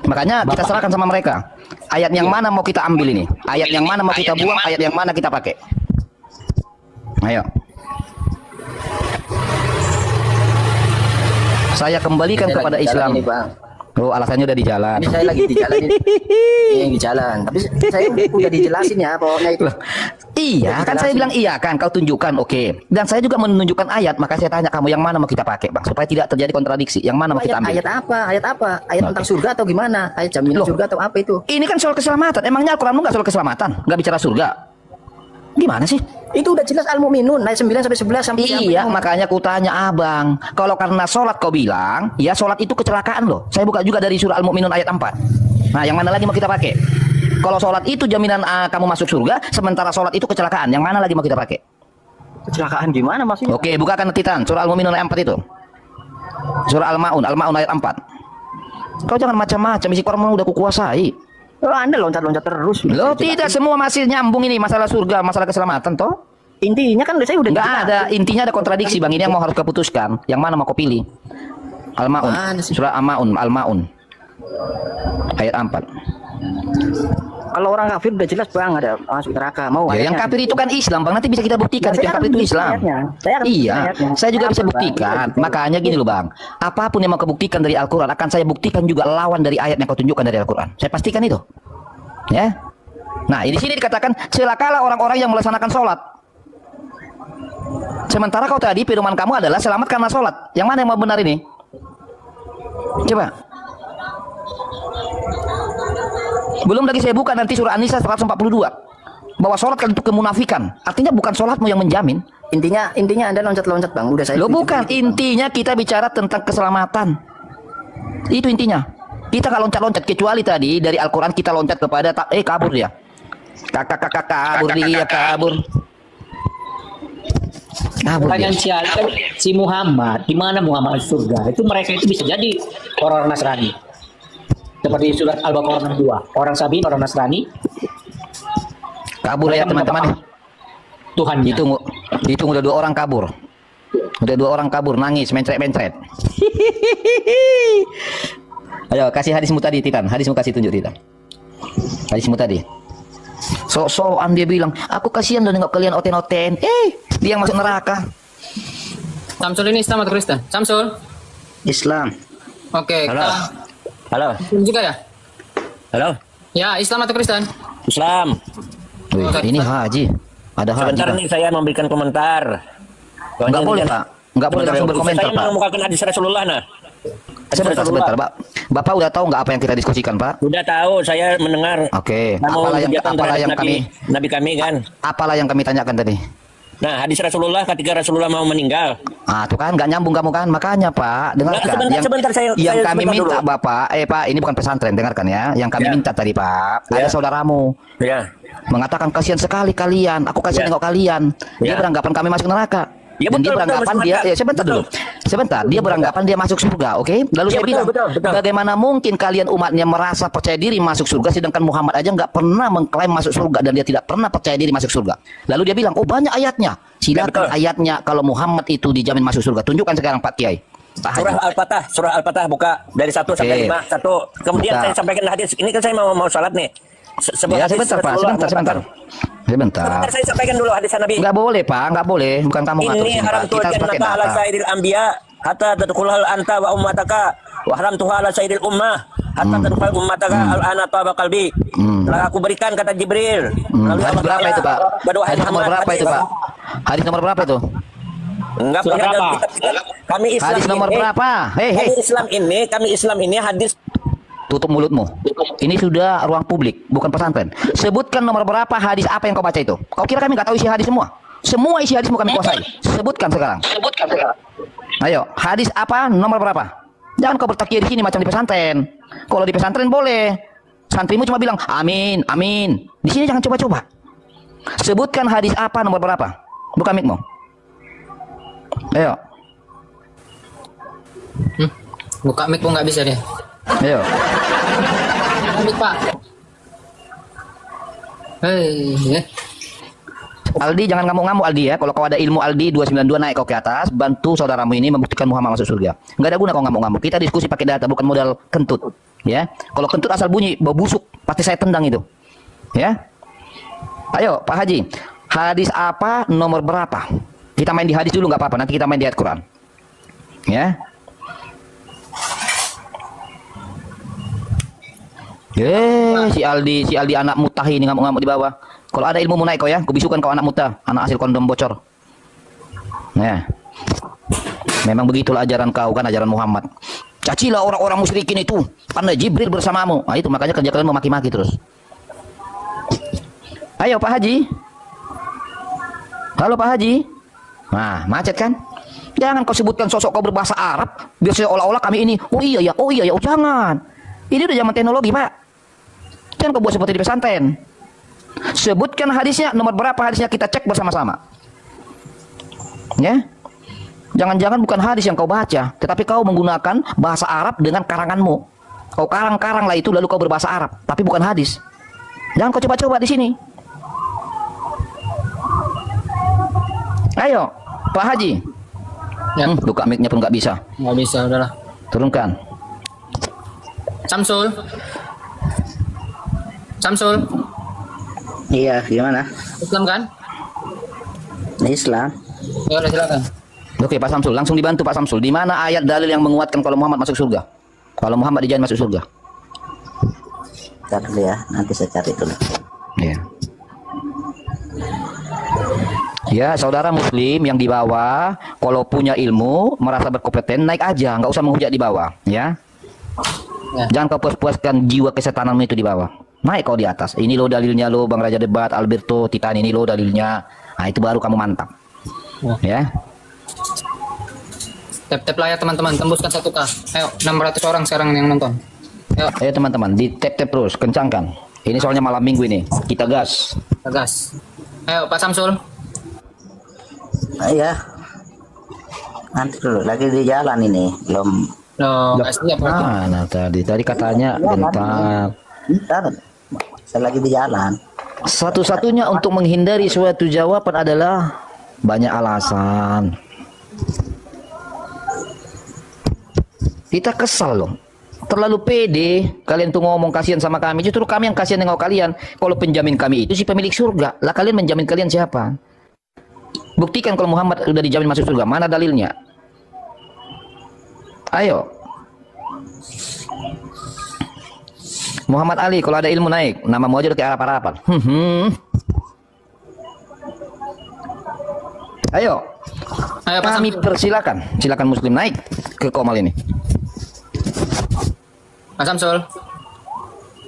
Makanya kita serahkan sama mereka. Ayat yang mana mau kita ambil ini? Ayat yang mana mau kita buang? Ayat yang mana kita pakai? Ayo. Saya kembalikan kepada lagi di jalan Islam. ini, Bang. Oh, alasannya udah di jalan. Ini saya lagi di jalan ini. Ini yang di jalan. Tapi saya udah dijelasin ya pokoknya itu. Iya, kan saya bilang iya kan, kau tunjukkan, oke. Dan saya juga menunjukkan ayat, maka saya tanya kamu yang mana mau kita pakai, Bang, supaya tidak terjadi kontradiksi. Yang mana mau kita ambil? Ayat apa? Ayat apa? Ayat tentang surga atau gimana? Ayat jaminan Loh. surga atau apa itu? Ini kan soal keselamatan. Emangnya Al-Quranmu nggak soal keselamatan? Nggak bicara surga? Gimana sih? Itu udah jelas Al-Mu'minun ayat 9 sampai 11 sampai Iya, makanya ku tanya abang. Kalau karena sholat kau bilang, ya sholat itu kecelakaan loh. Saya buka juga dari surah Al-Mu'minun ayat 4. Nah, yang mana lagi mau kita pakai? Kalau sholat itu jaminan kamu masuk surga, sementara sholat itu kecelakaan. Yang mana lagi mau kita pakai? kecelakaan gimana maksudnya? Oke, bukakan Titan, surah Al-Mu'minun ayat 4 itu. Surah Al-Ma'un ayat 4. Kau jangan macam-macam, isi Quran udah kukuasai. Oh, Anda loncat-loncat terus. Loh, tidak semua masih nyambung ini masalah surga, masalah keselamatan toh? Intinya kan saya udah Enggak jelasin. ada, intinya ada kontradiksi, Bang. Ini yang mau harus kau putuskan. Yang mana mau kau pilih? Al-Ma'un, Mana sih? surah Al-Ma'un ayat 4. Kalau orang kafir udah jelas Bang ada masuk neraka. Mau Ya, yang ayatnya. kafir itu kan Islam, Bang. Nanti bisa kita buktikan itu Ya, saya yang kafir akan itu tunjukin Islam. ayatnya. Saya akan tunjukin Iya, ayatnya. saya juga bisa Apa, Bang? buktikan. Iya. Makanya gini loh, Bang. Apapun yang mau kebuktikan dari Al-Quran akan saya buktikan juga lawan dari ayat yang kau tunjukkan dari Al-Quran. Saya pastikan itu. Ya. Nah, di sini dikatakan celakalah orang-orang yang melaksanakan sholat. Sementara kau tadi firman kamu adalah selamat karena sholat. Yang mana yang mau benar ini? Coba. Belum lagi saya buka nanti surah An-Nisa 142 bahwa sholat kan untuk kemunafikan. Artinya bukan sholatmu yang menjamin. Intinya Anda loncat-loncat Bang. Udah saya. Lo bukan, intinya kita bicara tentang keselamatan. Itu intinya. Kita nggak loncat-loncat kecuali tadi dari Al-Quran kita loncat kepada kabur dia. Kakak kabur dia kabur. Pertanyaan si Muhammad, di mana Muhammad surga? Itu mereka itu bisa jadi orang Nasrani. Seperti surat Al-Baqarah 62. Orang Sabi, orang Nasrani. Kabur ya teman-teman. Tuhan itu udah 2 orang kabur. Udah 2 orang kabur nangis mencret-mencret. Ayo kasih hadismu tadi Titan. Hadismu kasih tunjuk Titan. Hadismu tadi. Sok-sokan dia bilang, aku kasihan udah nengok kalian oten-oten. Dia yang masuk neraka. Samsul ini Islam atau Kristen? Samsul. Islam. Oke. Halo. Muslim juga ya? Halo. Ya, Islam atau Kristen? Islam. Wih, ini haji. Ada haji. Sebentar nih saya memberikan komentar. Enggak boleh, Pak. Enggak boleh langsung berkomentar, Saya Pak. mengemukakan hadis Rasulullah nah. Sebentar, Pak. Bapak udah tahu nggak apa yang kita diskusikan, Pak? Udah tahu, saya mendengar. Oke. Apalah yang Nabi kami kan. Apalah yang kami tanyakan tadi? Nah, hadis Rasulullah ketika Rasulullah mau meninggal. Tuh kan nggak nyambung kamu kan, makanya Pak dengarkan. Sebentar, yang saya kami sebentar minta dulu. Bapak, Pak, ini bukan pesantren, dengarkan ya. Yang kami minta tadi Pak, ada saudaramu mengatakan kasihan sekali kalian, aku kasihan nengok kalian. Dia beranggapan kami masuk neraka. Ya, Dan betul, dia beranggapan betul, dia, sebentar dulu, sebentar, dia beranggapan dia masuk surga, oke? Lalu saya bilang, betul. bagaimana mungkin kalian umatnya merasa percaya diri masuk surga, sedangkan Muhammad aja nggak pernah mengklaim masuk surga dan dia tidak pernah percaya diri masuk surga. Lalu dia bilang, oh banyak ayatnya, silakan ayatnya kalau Muhammad itu dijamin masuk surga. Tunjukkan sekarang Pak Kiai. Surah Al-Fatah buka dari 1 sampai 5. Kemudian saya sampaikan hadis. Ini kan saya mau salat nih. Sebentar Pak, sebentar. Sebentar saya sampaikan dulu hadis Nabi. Nggak boleh Pak, nggak boleh. Bukan kamu ngatur Ini sini, haram Pak. tuh Kita pakai jannata ala data. sairil anbiya hatta tadkhulal anta wa ummataka wa haram tuha ala sairil ummah hatta tadkhul ummataka al ana taba qalbi. Telah aku berikan kata Jibril. Lalu Hadis berapa itu Pak? Hadis nomor berapa itu Pak? Hadis nomor berapa itu? Enggak kami Islam Hadis nomor berapa? Kami Islam ini hadis. Tutup mulutmu. Ini sudah ruang publik, bukan pesantren. Sebutkan nomor berapa hadis apa yang kau baca itu. Kau kira kami nggak tahu isi hadis semua? Semua isi hadismu kami kuasai. Sebutkan sekarang. Ayo, hadis apa? Nomor berapa? Jangan kau bertakir di sini macam di pesantren. Kalau di pesantren boleh. Santrimu cuma bilang amin, amin. Di sini jangan coba-coba. Sebutkan hadis apa nomor berapa? Buka mikmu. Ayo. Buka mic nggak bisa dia. Ayo. Mic Pak. Hei. Aldi, jangan ngamuk-ngamuk Aldi ya. Kalau kau ada ilmu Aldi 292 naik kau ke atas, bantu saudaramu ini membuktikan Muhammad masuk surga. Enggak ada guna kau ngamuk-ngamuk. Kita diskusi pakai data, bukan modal kentut. Ya. Kalau kentut asal bunyi, bau busuk, pasti saya tendang itu. Ya. Ayo, Pak Haji. Hadis apa nomor berapa? Kita main di hadis dulu nggak apa-apa, nanti kita main di ayat Quran. Ya. Si Aldi anak mutahi ini ngamuk-ngamuk di bawah. Kalau ada ilmu naik kau ya, kubisukan kau anak muta, anak hasil kondom bocor. Ya. Memang begitulah ajaran kau kan, ajaran Muhammad. Cacilah orang-orang musyrikin itu, karena Jibril bersamamu. Nah, itu makanya kerja kalian memaki-maki terus. Ayo Pak Haji. Halo Pak Haji. Nah, macet kan? Jangan kau sebutkan sosok kau berbahasa Arab, biar seolah-olah kami ini, oh iya ya, oh jangan. Ini udah zaman teknologi, Pak. Jangan kau buat seperti di pesantren. Sebutkan hadisnya, nomor berapa hadisnya, kita cek bersama-sama. Ya. Jangan-jangan bukan hadis yang kau baca, tetapi kau menggunakan bahasa Arab dengan karanganmu. Kau karang-karang lah itu, lalu kau berbahasa Arab, tapi bukan hadis. Jangan kau coba-coba di sini. Ayo, Pak Haji. Ya. Buka mic-nya pun nggak bisa. Nggak bisa, udahlah. Turunkan. Samsul. Iya, gimana? Islam kan? Islam. Ya udah silakan. Oke Pak Samsul, langsung dibantu Pak Samsul. Di mana ayat dalil yang menguatkan kalau Muhammad masuk surga? Kalau Muhammad dijamin masuk surga? Ntar dulu ya, nanti saya cari dulu. Ya. Ya, saudara muslim yang di bawah, kalau punya ilmu, merasa berkompeten, naik aja, nggak usah menghujat di bawah, ya. Jangan kau puas-puaskan jiwa kesetananmu itu di bawah. Naik kau di atas. Ini lo dalilnya lo, Bang Raja Debat, Alberto, Titan, ini lo dalilnya. Nah, itu baru kamu mantap. Ya. Tap layar teman-teman, tembuskan 1K. Ayo, 600 orang sekarang yang nonton. Ayo teman-teman, di tap terus, kencangkan. Ini soalnya malam minggu ini. Kita gas. Gas. Ayo, Pak Samsul. Iya. Nanti dulu, lagi di jalan ini, belum. Loh, nggak siap. Nah, tadi katanya bentar. Bentar, saya lagi di jalan. Satu-satunya untuk menghindari suatu jawaban adalah banyak alasan. Kita kesal loh. Terlalu pede kalian tuh ngomong kasihan sama kami. Justru kami yang kasihan dengan kalian. Kalau penjamin kami itu si pemilik surga. Lah kalian menjamin kalian siapa? Buktikan kalau Muhammad sudah dijamin masuk surga. Mana dalilnya? Ayo. Muhammad Ali kalau ada ilmu naik. Namamu aja udah kayak Arab-Araban. Ayo. Ayo, Pak Kami Samsul. persilakan. Silakan muslim naik ke Komal ini. Pak Samsul.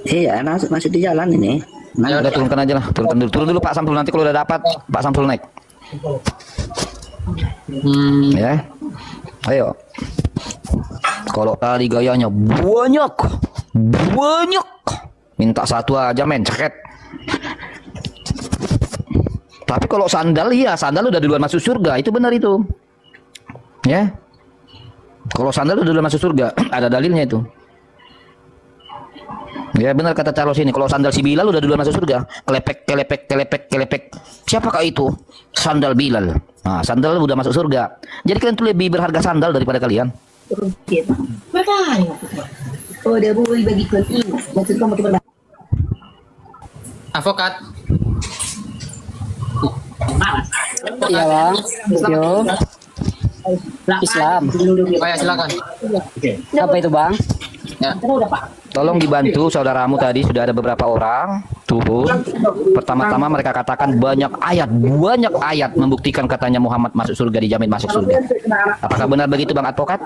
Iya, masih di jalan ini. Nah, udah turunkan aja lah. Turun dulu Pak Samsul, nanti kalau udah dapat Pak Samsul naik. Ya. Ayo. Kalau tadi gayanya banyak. Minta satu aja men, ceket. Tapi kalau sandal, iya, sandal udah duluan masuk surga, itu benar itu. Ya. Kalau sandal udah duluan masuk surga, ada dalilnya itu. Ya benar kata Carlos ini, kalau sandal si Bilal udah duluan masuk surga. Kelepek. Siapakah itu? Sandal Bilal. Nah, sandal udah masuk surga. Jadi kalian tuh lebih berharga sandal daripada kalian. Makanya. Oh, dia boleh bagikan ini. Maksud kamu ke Advokat. Iya bang. Yo. Islam. Oh ya, silakan. Apa itu bang? Ya. Tolong dibantu saudaramu tadi sudah ada beberapa orang turun. Pertama-tama mereka katakan banyak ayat membuktikan katanya Muhammad masuk surga, dijamin masuk surga. Apakah benar begitu Bang Advokat?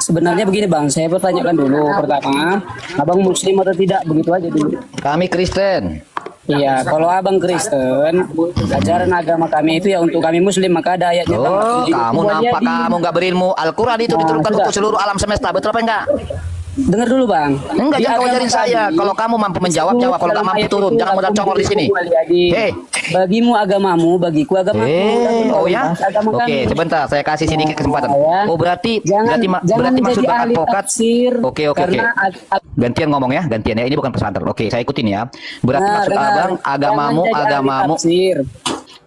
Sebenarnya begini bang, saya pertanyakan dulu pertama, abang muslim atau tidak, begitu aja dulu. Kami Kristen. Iya, kalau abang Kristen, ajaran agama kami itu ya untuk kami muslim, maka ada ayatnya. Oh, kamu nampak kamu nggak berilmu. Al-Quran itu diturunkan untuk seluruh alam semesta, betul apa enggak? Dengar dulu bang. Enggak, jangan kau ajarin saya. Kalau kamu mampu menjawab, jawab. Kalau nggak mampu turun, jangan modal congor di sini. Hei, bagimu agamamu, bagiku agamaku. oh ya? Oke, sebentar, saya kasih sedikit kesempatan. Oh, berarti maksud Bang Advokat. Oke. Gantian ngomong ya, gantian ya. Ini bukan pesantren. Oke, saya ikutin ya. Berarti maksud abang agamamu.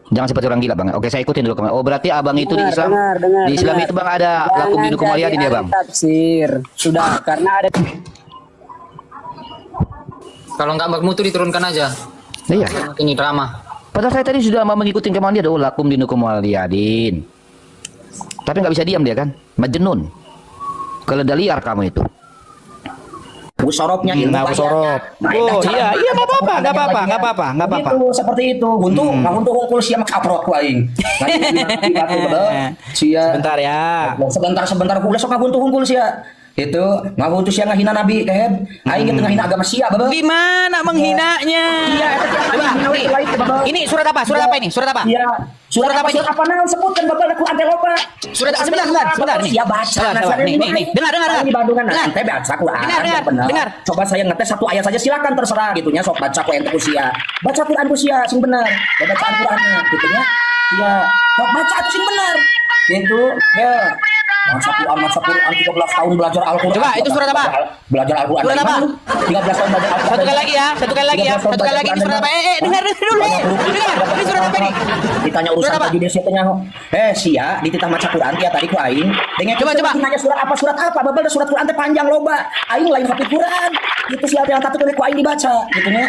Jangan seperti orang gila bang. Oke, saya ikutin dulu. Oh, berarti abang itu di Islam. Di Islam itu bang ada lakum dinukum waliyadin ya bang. Tafsir. Sudah, karena ada. Kalau nggak bermutu diturunkan aja. Iya. Ini drama. Padahal saya tadi sudah mengikuti kemauan dia. Oh, lakum dinukum waliyadin. Tapi nggak bisa diam dia kan. Majnun. Keledai liar kamu itu. Sorobnya sorop. Oh iya nggak apa-apa. Itu seperti itu. Untung hungkul sia makaprot ku aing. Sia. Sebentar ya. Sebentar ku sok ngabuntu hungkul sia. Itu ngabuntu sia ngahina nabi kahed. Aing teu ngahina agama sia babe. Gimana menghinanya? Iya, Ini surat apa? Surat apa ini? Surat apa? Iya. Surat apa ini? Surat apa naon sebutkan babe aku ante loba. Surat sebentar nih. Sia baca. Nih. Dengar. Ini Bandungan ante baca Quran. Dengar. Coba saya ngetes satu ayat saja silakan terserah gitunya sok baca ku ente ku sia. Baca Quran ku sia sing bener. Baca Qurannya gitunya. Iya, sok baca itu sing bener. Gitu. Ya. Masa Quran 13 tahun belajar Al-Quran. Coba itu surat apa? Belajar Al-Quran. Surat apa? 13 tahun belajar Al-Quran. Satu kali lagi ya. Ini surat apa? Dengar dulu. Dengar. Ini surat apa ini? Ditanya urusan baju dia tanya. Sia dititah maca Quran dia tadi ku aing. Coba. Nanya surat apa? Babel surat Quran teh panjang loba. Aing lain hafid Quran. Itu siapa yang satu kali ku aing dibaca gitu nya.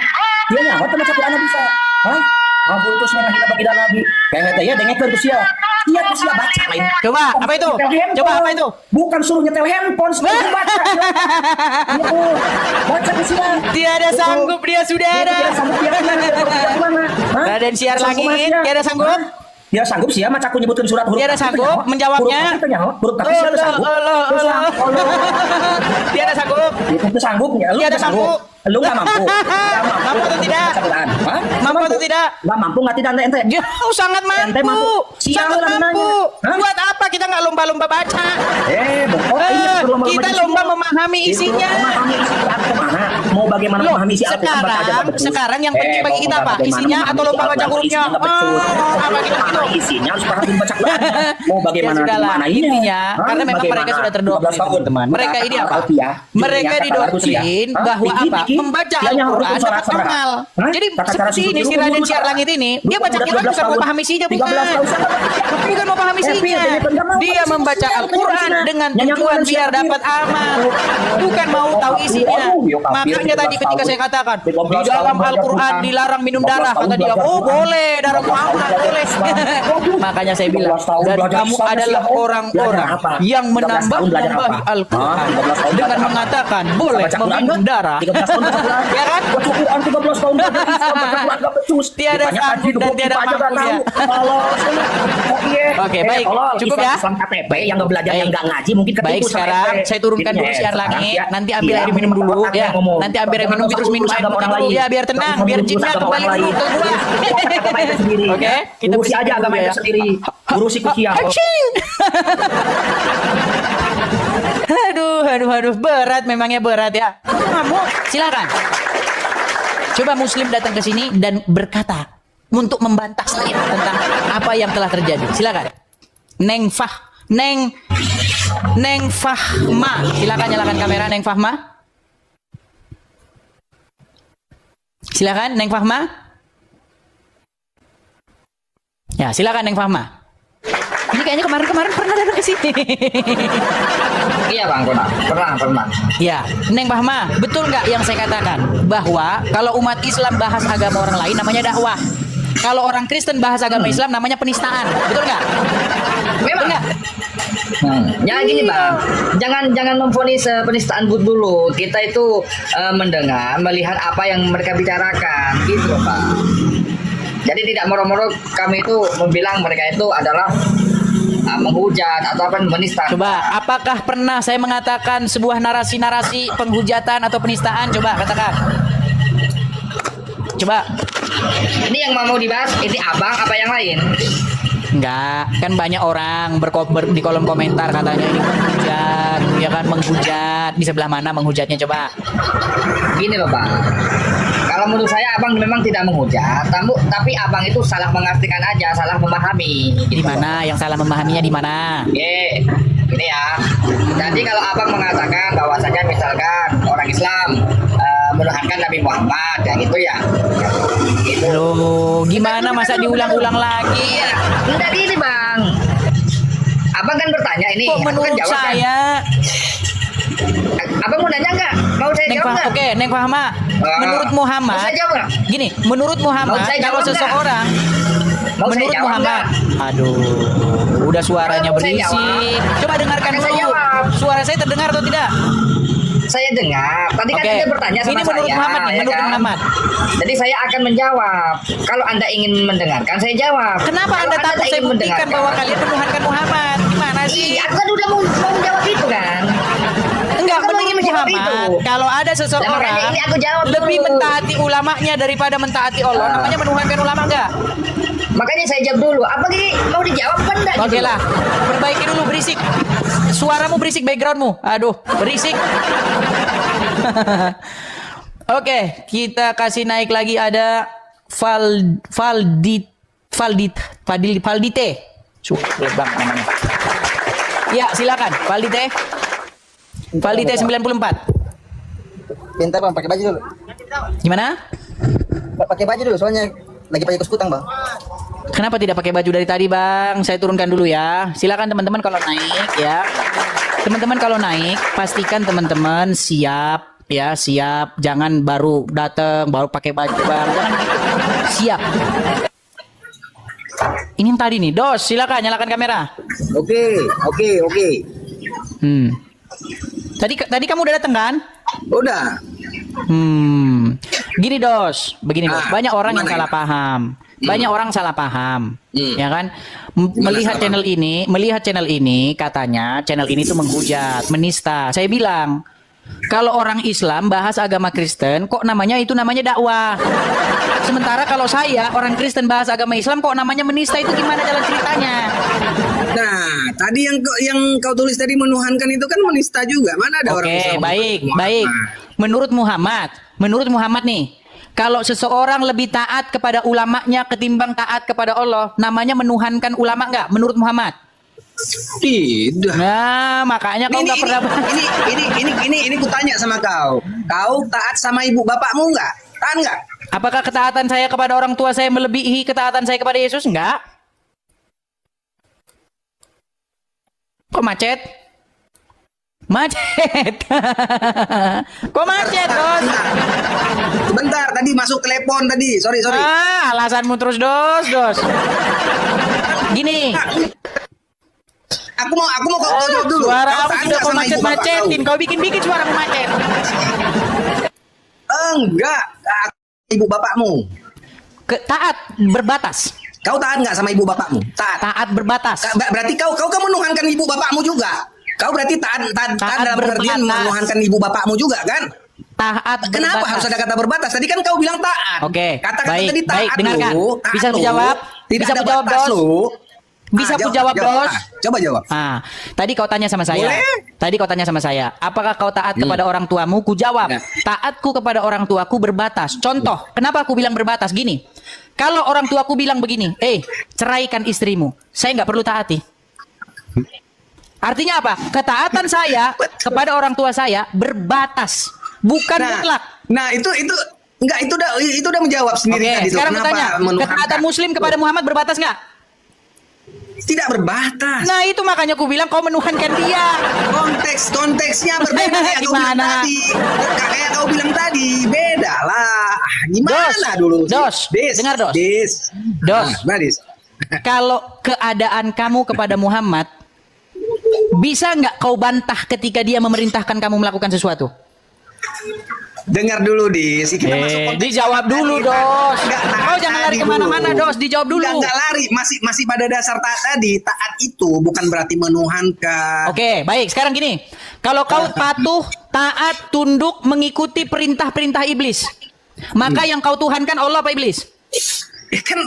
Dia nyawa teh maca Quran bisa. Hah? Ampun itu semua kita bagi nabi. Kayak ya dengekeun tuh sia. Iya tuh sia baca lain. Coba, apa itu? Coba, apa itu? Bukan suruh nyetel handphone, suruh baca. Iya, baca tuh sia. Tiada sanggup dia saudara. Raden Siar Langit, tiada sanggup. Dia sanggup sih ya, macaku nyebutkan surat huruf. Tiada sanggup menjawabnya. Huruf kafir siapa sanggup? Tiada sanggup. Itu sanggup ya, lu Tiada sanggup. Lu nggak mampu. Mampu atau tidak? Mampu atau tidak? Nggak mampu nggak tidak ente? Jauh sangat Ente mampu. Sial Sangat lah mampu. nanya. Buat apa kita nggak lomba-lomba baca? Kita lomba memahami isinya. Memahami isi Al kemana? Mau bagaimana memahami isi Al Sekarang yang penting bagi kita apa? Isinya atau lomba baca hurufnya? Apa gitu? Isinya harus paham baca Quran. Mau bagaimana mana intinya? Karena memang mereka sudah terdoktrin, teman-teman. Mereka ini apa? Mereka didoktrin bahwa apa? Membaca Al-Quran dapat amal. Jadi seperti ini si Raden Siar Langit ini, dia baca Quran bukan mau paham isinya, bukan mau paham isinya. Dia membaca Al-Quran dengan tujuan biar dapat amal, bukan mau tahu isinya. Makanya tadi ketika saya katakan di dalam Al-Quran dilarang minum darah, kata dia, oh boleh, darah Muhammad boleh. Makanya saya bilang, dan kamu adalah orang-orang yang menambah-nambahi Al-Quran dengan mengatakan boleh meminum darah. 13 tahun baca Quran. Ya kan? Baca Quran 13 tahun baca Islam, baca Quran enggak becus. Tiada sanggup dan tiada mampu ya. Oke, baik. Cukup ya. Islam KTP yang enggak belajar yang enggak ngaji mungkin ketipu. Baik, sekarang saya turunkan dulu Siar Langit. Nanti ambil air minum dulu ya. Nanti ambil air minum terus minum air dulu ya, biar tenang, biar jinnya kembali dulu ke gua. Oke, kita urusi aja agama itu sendiri. Urusi kuciah. Aduh, berat memangnya berat ya. Kamu silakan. Coba Muslim datang ke sini dan berkata untuk membantah saya tentang apa yang telah terjadi. Silakan. Neng Fahma. Silakan nyalakan kamera Neng Fahma. Silakan Neng Fahma. Ya, silakan Neng Fahma. Ini kayaknya kemarin pernah datang ke sini. Iya Bang, pernah. Ya, Neng Fahma, betul nggak yang saya katakan bahwa kalau umat Islam bahas agama orang lain namanya dakwah. Kalau orang Kristen bahas agama Islam namanya penistaan, betul nggak? Memang nggak? Ya gini Bang, jangan memvonis penistaan dulu. Kita itu mendengar, melihat apa yang mereka bicarakan, gitu loh Pak. Jadi tidak moro-moro kami itu membilang mereka itu adalah menghujat atau apa menista. Coba, apakah pernah saya mengatakan sebuah narasi-narasi penghujatan atau penistaan? Coba katakan. Coba. Ini yang mau dibahas, ini abang apa yang lain? Enggak, kan banyak orang di kolom komentar katanya ini menghujat, ya kan menghujat. Di sebelah mana menghujatnya coba? Gini loh Bang, kalau menurut saya abang memang tidak menghujat, tapi abang itu salah mengartikan aja, salah memahami. Di mana yang salah memahaminya di mana? Ini ya. Jadi kalau abang mengatakan bahwasanya misalkan orang Islam menuhankan Nabi Muhammad, ya gitu ya. Gitu. Loh, gimana masa diulang-ulang lagi? Iya, enggak gini Bang. Abang kan bertanya ini. Kok menurut kan jawab, saya? Abang mau nanya nggak? Mau saya jawab nggak? Oke, Neng Fahma. Menurut Muhammad, saya jawab nggak? Gini, menurut Muhammad kalau seseorang, menurut Muhammad, aduh, udah suaranya berisik. Coba dengarkan dulu. Suara saya terdengar atau tidak? Saya dengar. Tadi kan Anda bertanya sama ini menurut saya. Muhammad nih, Ya menurut kan? Muhammad. Jadi saya akan menjawab. Kalau Anda ingin mendengarkan, saya jawab. Kenapa Kalau Anda takut saya buktikan bahwa kalian menuhankan Muhammad? Gimana sih? Iya, aku kan udah mau menjawab itu kan. Enggak, Kan menurut Muhammad, kalau ada seseorang ini aku jawab lebih dulu. mentaati ulamanya daripada mentaati Allah, namanya menuhankan ulama enggak? Makanya saya jawab dulu. Apa ini mau dijawab apa enggak? Oke lah, perbaiki dulu berisik. Suaramu berisik, backgroundmu. Aduh, berisik. Oke, kita kasih naik lagi ada Valdite. Bang namanya. Ya, silakan. Valdite 94. Bentar Bang, pakai baju dulu. Gimana? Pakai baju dulu, soalnya lagi pakai kutang Bang. Kenapa tidak pakai baju dari tadi Bang? Saya turunkan dulu ya. Silakan teman-teman kalau naik ya. Teman-teman kalau naik pastikan teman-teman siap ya, siap. Jangan baru datang baru pakai baju Bang. Jangan gitu. Siap. Ini yang tadi nih. Dos, silakan nyalakan kamera. Oke. Tadi kamu udah datang kan? Udah. Gini Dos, begini Dos. Banyak orang yang gimana salah paham. Banyak orang salah paham, ya kan? Melihat channel ini, katanya channel ini tuh menghujat, menista. Saya bilang, kalau orang Islam bahas agama Kristen, kok namanya dakwah. Sementara kalau saya orang Kristen bahas agama Islam, kok namanya menista, itu gimana jalan ceritanya? Nah, tadi yang kau tulis tadi menuhankan itu kan menista juga. Mana ada orang Islam? Oke, baik. Menurut Muhammad nih, kalau seseorang lebih taat kepada ulamanya ketimbang taat kepada Allah, namanya menuhankan ulama nggak? Menurut Muhammad? Tidak. Nah, makanya kau nggak pernah. Ini kutanya sama kau. Kau taat sama ibu bapakmu nggak? Taat nggak? Apakah ketaatan saya kepada orang tua saya melebihi ketaatan saya kepada Yesus? Enggak. Kok macet? Kok macet, Dos? Sebentar, tadi masuk telepon tadi. Sorry. Alasanmu terus, Dos. Gini. Aku mau kau jawab dulu. Suara Kau aku taat sudah nggak kau sama ibu macet-macetin. bapakmu? Kau bikin suara macet. Enggak. Ibu bapakmu. Taat berbatas. Kau taat nggak sama ibu bapakmu? Taat berbatas. Berarti kau menuhankan ibu bapakmu juga. Kau berarti taat dalam pengertian menuhankan ibu bapakmu juga kan? Taat berbatas. Kenapa harus ada kata berbatas? Tadi kan kau bilang taat. Oke. Kata-kata tadi taat. Baik, dengarkan. Taat Bisa menjawab? Tidak Bisa ada menjawab, batas Dos? lu. Bisa menjawab, Dos? Coba jawab. Tadi kau tanya sama saya. Boleh? Apakah kau taat kepada orang tuamu? Ku jawab, taatku kepada orang tuaku berbatas. Contoh, kenapa aku bilang berbatas? Gini, kalau orang tuaku bilang begini, ceraikan istrimu, saya nggak perlu taati. Artinya apa? Ketaatan saya kepada orang tua saya berbatas, bukan mutlak. Nah, itu enggak, itu udah menjawab sendiri tadi. Sekarang aku tanya, ketaatan Muslim kepada Muhammad berbatas nggak? Tidak berbatas. Nah, itu makanya aku bilang kau menuhankan dia. Konteksnya berbeda kayak kau bilang tadi. Kayak kau bilang tadi, beda lah. Gimana dulu? Dos, dengar Dos. Dos. Kalau keadaan kamu kepada Muhammad, bisa nggak kau bantah ketika dia memerintahkan kamu melakukan sesuatu? Dengar dulu, Dis. Kita masuk konteks dijawab dulu, Dos. Kau jangan lari kemana-mana, Dos. Dijawab dulu. Enggak lari. Masih pada dasar taat tadi. Taat itu bukan berarti menuhankan. Oke, baik. Sekarang gini. Kalau kau patuh, taat, tunduk, mengikuti perintah-perintah iblis, maka yang kau tuhankan Allah apa iblis? Kan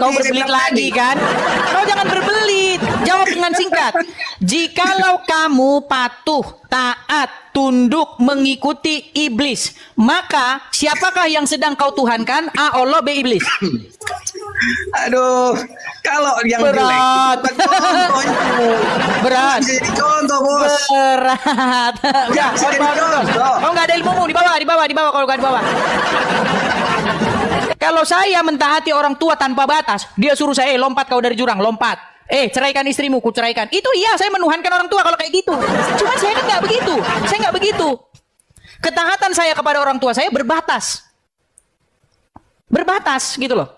kau berbelit lagi kan? Kau jangan berbelit. Jawab dengan singkat. Jikalau kamu patuh, taat, tunduk, mengikuti iblis, maka siapakah yang sedang kau tuhankan? A. Allah, B. iblis. Aduh, kalau yang berat. Berat. Bisa jadi contoh, Bos. Berat. Ya, kau nggak ada ilmumu, di bawah kalau nggak di bawah. Kalau saya mentaati orang tua tanpa batas, dia suruh saya lompat kau dari jurang, lompat. Ceraikan istrimu, ku ceraikan. Itu iya, saya menuhankan orang tua kalau kayak gitu. Cuma saya kan nggak begitu. Saya nggak begitu. Ketaatan saya kepada orang tua saya berbatas. Berbatas gitu loh.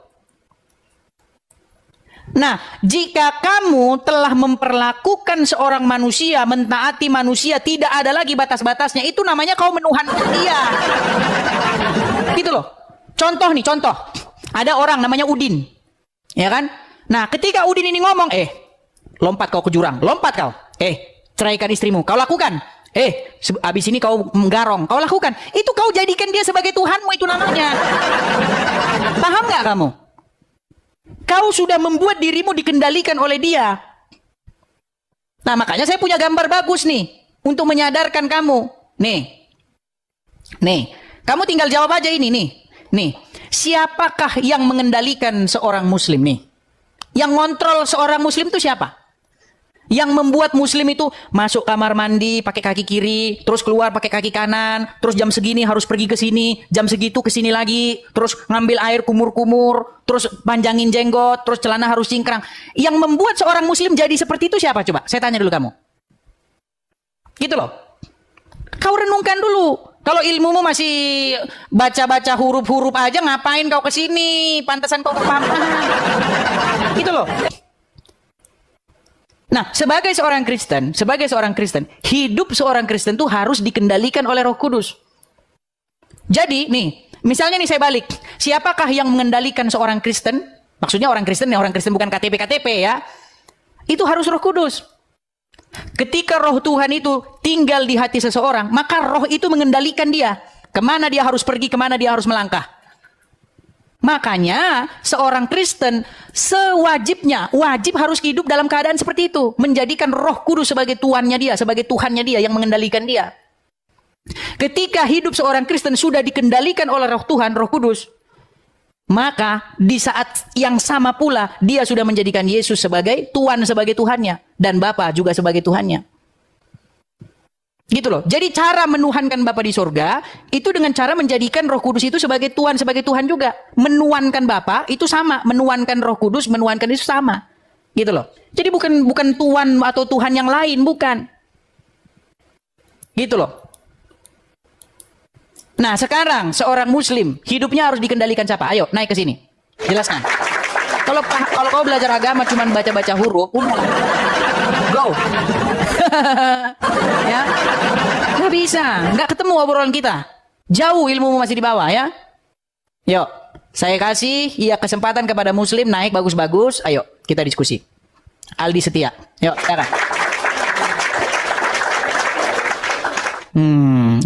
Nah, jika kamu telah memperlakukan seorang manusia, mentaati manusia, tidak ada lagi batas-batasnya, itu namanya kau menuhankan dia. Gitu loh. Contoh. Ada orang namanya Udin. Ya kan? Nah, ketika Udin ini ngomong, lompat kau ke jurang, lompat kau. Ceraikan istrimu, kau lakukan. Abis ini kau menggarong, kau lakukan. Itu kau jadikan dia sebagai Tuhanmu, itu namanya. Paham nggak kamu? Kau sudah membuat dirimu dikendalikan oleh dia. Nah, makanya saya punya gambar bagus nih untuk menyadarkan kamu. Nih, kamu tinggal jawab aja ini nih. Siapakah yang mengendalikan seorang muslim nih? Yang ngontrol seorang muslim itu siapa? Yang membuat muslim itu masuk kamar mandi pakai kaki kiri, terus keluar pakai kaki kanan, terus jam segini harus pergi ke sini, jam segitu ke sini lagi, terus ngambil air kumur-kumur, terus panjangin jenggot, terus celana harus cingkrang. Yang membuat seorang muslim jadi seperti itu siapa coba? Saya tanya dulu kamu. Gitu loh. Kau renungkan dulu. Kalau ilmumu masih baca-baca huruf-huruf aja, ngapain kau kesini? Pantesan kau paham. Gitu loh. Nah, sebagai seorang Kristen, hidup seorang Kristen tuh harus dikendalikan oleh Roh Kudus. Jadi, nih, misalnya nih saya balik. Siapakah yang mengendalikan seorang Kristen? Maksudnya orang Kristen bukan KTP ya. Itu harus Roh Kudus. Ketika roh Tuhan itu tinggal di hati seseorang, maka roh itu mengendalikan dia. Kemana dia harus pergi, kemana dia harus melangkah. Makanya seorang Kristen wajib harus hidup dalam keadaan seperti itu. Menjadikan Roh Kudus sebagai tuannya dia, sebagai Tuhannya dia yang mengendalikan dia. Ketika hidup seorang Kristen sudah dikendalikan oleh Roh Tuhan, Roh Kudus, maka di saat yang sama pula dia sudah menjadikan Yesus sebagai Tuhan, sebagai Tuhannya, dan Bapa juga sebagai Tuhannya. Gitu loh. Jadi cara menuhankan Bapa di surga itu dengan cara menjadikan Roh Kudus itu sebagai Tuhan, sebagai Tuhan juga. Menuhankan Bapa itu sama, menuhankan Roh Kudus, menuhankan itu sama. Gitu loh. Jadi bukan Tuhan atau Tuhan yang lain, bukan. Gitu loh. Nah, sekarang seorang Muslim hidupnya harus dikendalikan siapa? Ayo naik ke sini, jelaskan. Kalau kau belajar agama cuma baca-baca huruf, go. Ya, nggak bisa, nggak ketemu obrolan kita. Jauh ilmumu masih di bawah ya. Yuk, saya kasih kesempatan kepada Muslim naik bagus-bagus. Ayo kita diskusi. Aldi Setia, yuk sekarang.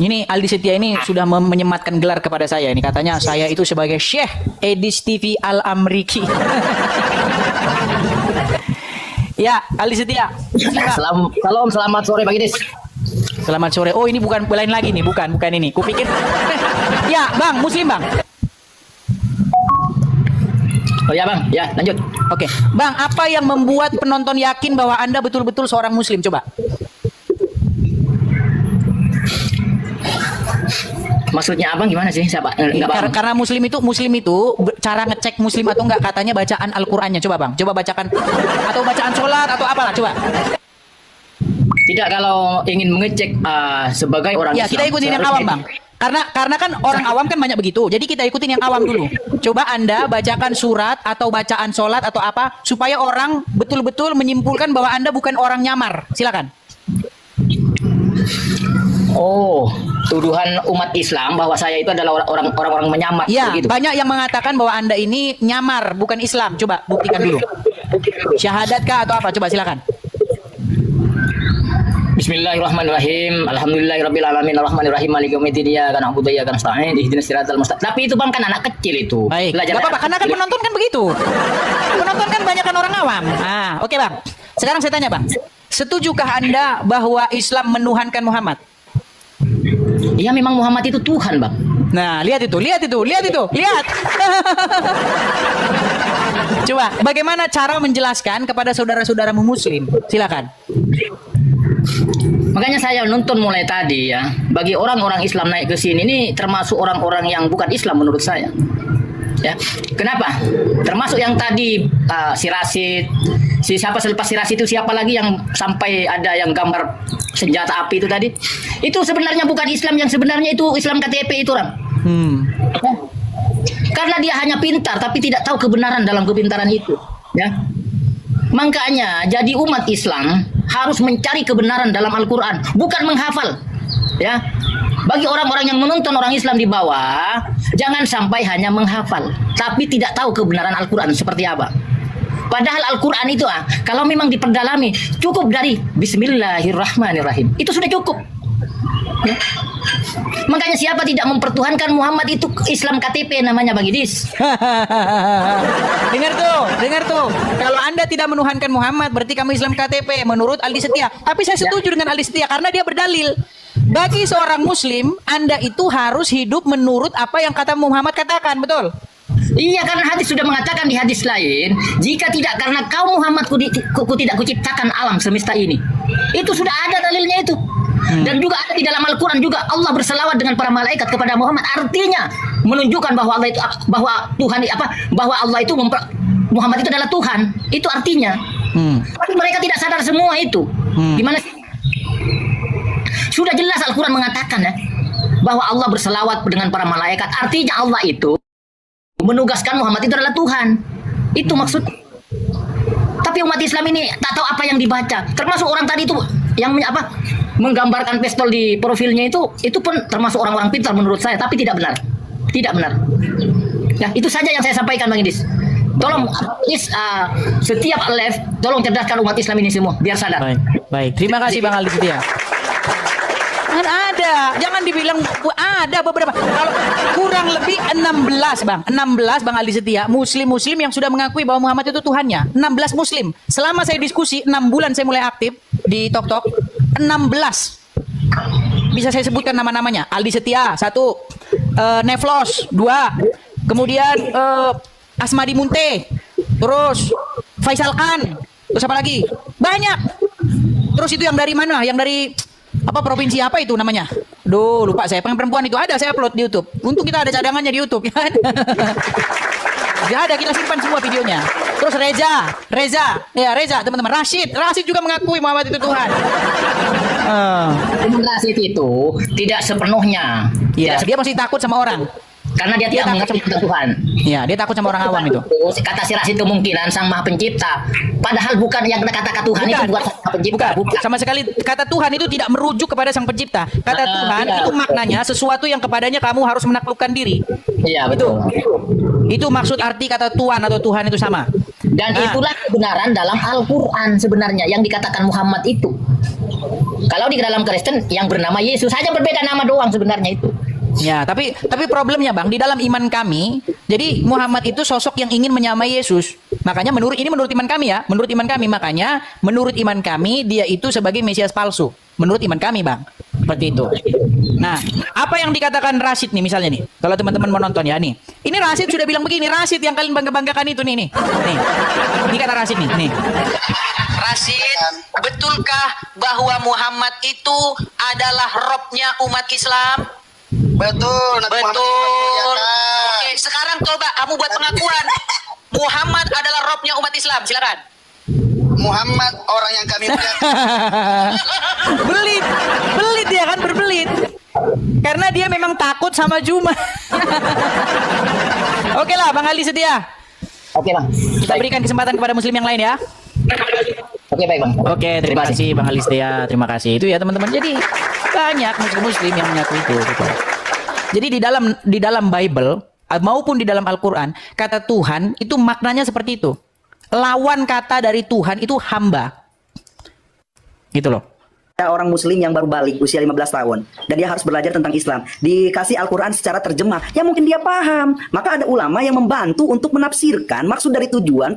Ini Aldi Setia ini sudah menyematkan gelar kepada saya. Ini katanya saya itu sebagai Syekh Edis TV Al-Amriki. Ya, Aldi Setia. Salam, selamat sore Bang Idis. Selamat sore. Oh, ini bukan lain lagi nih, bukan ini. Kupikir. Ya, Bang, Muslim Bang. Oh ya Bang, ya lanjut. Oke, Bang, apa yang membuat penonton yakin bahwa Anda betul-betul seorang Muslim? Coba. Maksudnya abang gimana sih? Siapa? Karena muslim itu cara ngecek muslim atau enggak katanya bacaan Al-Qur'annya. Coba Bang, coba bacakan atau bacaan sholat atau apalah coba. Tidak, kalau ingin mengecek sebagai orang ya, Islam. kita ikutin yang awam Bang. Karena kan orang awam kan banyak begitu. Jadi kita ikutin yang awam dulu. Coba Anda bacakan surat atau bacaan sholat atau apa supaya orang betul-betul menyimpulkan bahwa Anda bukan orang nyamar. Silakan. Oh, tuduhan umat Islam bahwa saya itu adalah orang-orang menyamar. Ya, begitu. Banyak yang mengatakan bahwa Anda ini nyamar, bukan Islam. Coba buktikan dulu. Syahadatkah atau apa? Coba silakan. Bismillahirrahmanirrahim. Alhamdulillahirabbil alamin arrahmanirrahim maliki yaumiddin iyyaka na'budu wa iyyaka nasta'in ihdinas siratal mustaqim. Tapi itu Bang kan anak kecil itu. Baik. Enggak apa-apa karena kan penonton kan begitu. Penonton kan banyak kan orang awam. Oke Bang. Sekarang saya tanya Bang. Setujukah Anda bahwa Islam menuhankan Muhammad? Iya, memang Muhammad itu Tuhan, Bang. Nah, lihat itu. Coba, bagaimana cara menjelaskan kepada saudara-saudaramu Muslim? Silakan. Makanya saya nonton mulai tadi ya. Bagi orang-orang Islam naik ke sini ini termasuk orang-orang yang bukan Islam menurut saya. Ya, kenapa? Termasuk yang tadi si Rasid, siapa selepas si Rasid itu siapa lagi yang sampai ada yang gambar senjata api itu tadi? Itu sebenarnya bukan Islam, yang sebenarnya itu Islam KTP itu orang. Karena dia hanya pintar tapi tidak tahu kebenaran dalam kepintaran itu. Ya, makanya jadi umat Islam harus mencari kebenaran dalam Al-Quran, bukan menghafal. Ya, bagi orang-orang yang menonton orang Islam di bawah, jangan sampai hanya menghafal, tapi tidak tahu kebenaran Al-Quran seperti apa. Padahal Al-Quran itu kalau memang diperdalami, cukup dari Bismillahirrahmanirrahim. Itu sudah cukup. Ya. Makanya siapa tidak mempertuhankan Muhammad itu Islam KTP namanya Bang Idis. Dengar tuh. Kalau Anda tidak menuhankan Muhammad, berarti kamu Islam KTP menurut Aldi Setia. Tapi saya setuju dengan Aldi Setia karena dia berdalil. Bagi seorang Muslim, Anda itu harus hidup menurut apa yang kata Muhammad katakan, betul? Iya, karena hadis sudah mengatakan di hadis lain, jika tidak karena kau Muhammad ku tidak kuciptakan alam semesta ini. Itu sudah ada dalilnya itu. Dan juga ada di dalam Al-Quran juga Allah berselawat dengan para malaikat kepada Muhammad. Artinya menunjukkan bahwa Allah itu bahwa Allah itu Muhammad itu adalah Tuhan. Itu artinya. Tapi mereka tidak sadar semua itu. Gimana sih? Sudah jelas Al-Quran mengatakan ya. bahwa Allah berselawat dengan para malaikat. Artinya Allah itu menugaskan Muhammad itu adalah Tuhan. Itu maksud. Tapi umat Islam ini tak tahu apa yang dibaca. Termasuk orang tadi itu yang menggambarkan pistol di profilnya itu pun termasuk orang-orang pintar menurut saya, tapi tidak benar. Tidak benar. Ya, itu saja yang saya sampaikan Bang Idris. Tolong setiap live tolong cerdaskan umat Islam ini semua biar sadar. Baik. Terima kasih Bang Ali Setia. Kan ada, jangan dibilang ada beberapa. Kalau kurang lebih 16 Bang, 16 Bang Ali Setia, muslim-muslim yang sudah mengakui bahwa Muhammad itu Tuhannya. 16 muslim. Selama saya diskusi 6 bulan saya mulai aktif di Tok, 16. Bisa saya sebutkan nama-namanya. Aldi Setia 1, Neflos 2, kemudian Asmadi Munte, terus Faisal Khan, terus apa lagi? Banyak. Terus itu yang dari mana? Yang dari provinsi apa itu namanya? Duh, lupa saya. Perempuan itu ada, saya upload di YouTube. Untung kita ada cadangannya di YouTube ya. Ya ada, kita simpan semua videonya. Terus Reza, teman-teman. Rashid juga mengakui Muhammad itu Tuhan. Rashid itu tidak sepenuhnya. Iya, dia masih takut sama orang. Karena dia tidak mengerti Tuhan. Iya, dia takut sama orang awam itu. Kata si Rashid kemungkinan sang Maha Pencipta. Padahal bukan yang kata Tuhan itu bukan sang Maha Pencipta. Bukan. Sama sekali kata Tuhan itu tidak merujuk kepada sang pencipta. Kata Tuhan itu maknanya sesuatu yang kepadanya kamu harus menaklukkan diri. Iya, betul. Itu maksud arti kata Tuhan atau Tuhan itu sama. Dan itulah kebenaran dalam Al-Quran sebenarnya yang dikatakan Muhammad itu. Kalau di dalam Kristen yang bernama Yesus saja berbeda nama doang sebenarnya itu. Ya, tapi problemnya Bang, di dalam iman kami, jadi Muhammad itu sosok yang ingin menyamai Yesus. Makanya menurut iman kami ya, makanya menurut iman kami dia itu sebagai Mesias palsu. Menurut iman kami Bang, seperti itu. Nah, apa yang dikatakan Rashid nih misalnya nih, kalau teman-teman menonton ya nih. Ini Rashid sudah bilang begini, Rashid yang kalian bangga-banggakan itu nih. Ini kata Rashid nih. Rashid, betulkah bahwa Muhammad itu adalah robnya umat Islam? Betul. Oke, sekarang coba kamu buat pengakuan. Muhammad adalah robnya umat Islam. Silakan. Muhammad orang yang kami muliakan. Belit dia kan, berbelit. Karena dia memang takut sama Juma. Oke lah, Bang Ali Setia. Oke Bang. Kita berikan kesempatan kepada muslim yang lain ya. Oke baik Bang. Oke, terima kasih Bang Ali Setia. Terima kasih. Itu ya teman-teman. Jadi banyak muslim yang mengaku itu. Gitu. Jadi di dalam Bible maupun di dalam Al-Quran, kata Tuhan itu maknanya seperti itu. Lawan kata dari Tuhan itu hamba. Gitu loh. Orang muslim yang baru balik usia 15 tahun dan dia harus belajar tentang Islam, dikasih Al-Quran secara terjemah, ya mungkin dia paham. Maka ada ulama yang membantu untuk menafsirkan maksud dari tujuan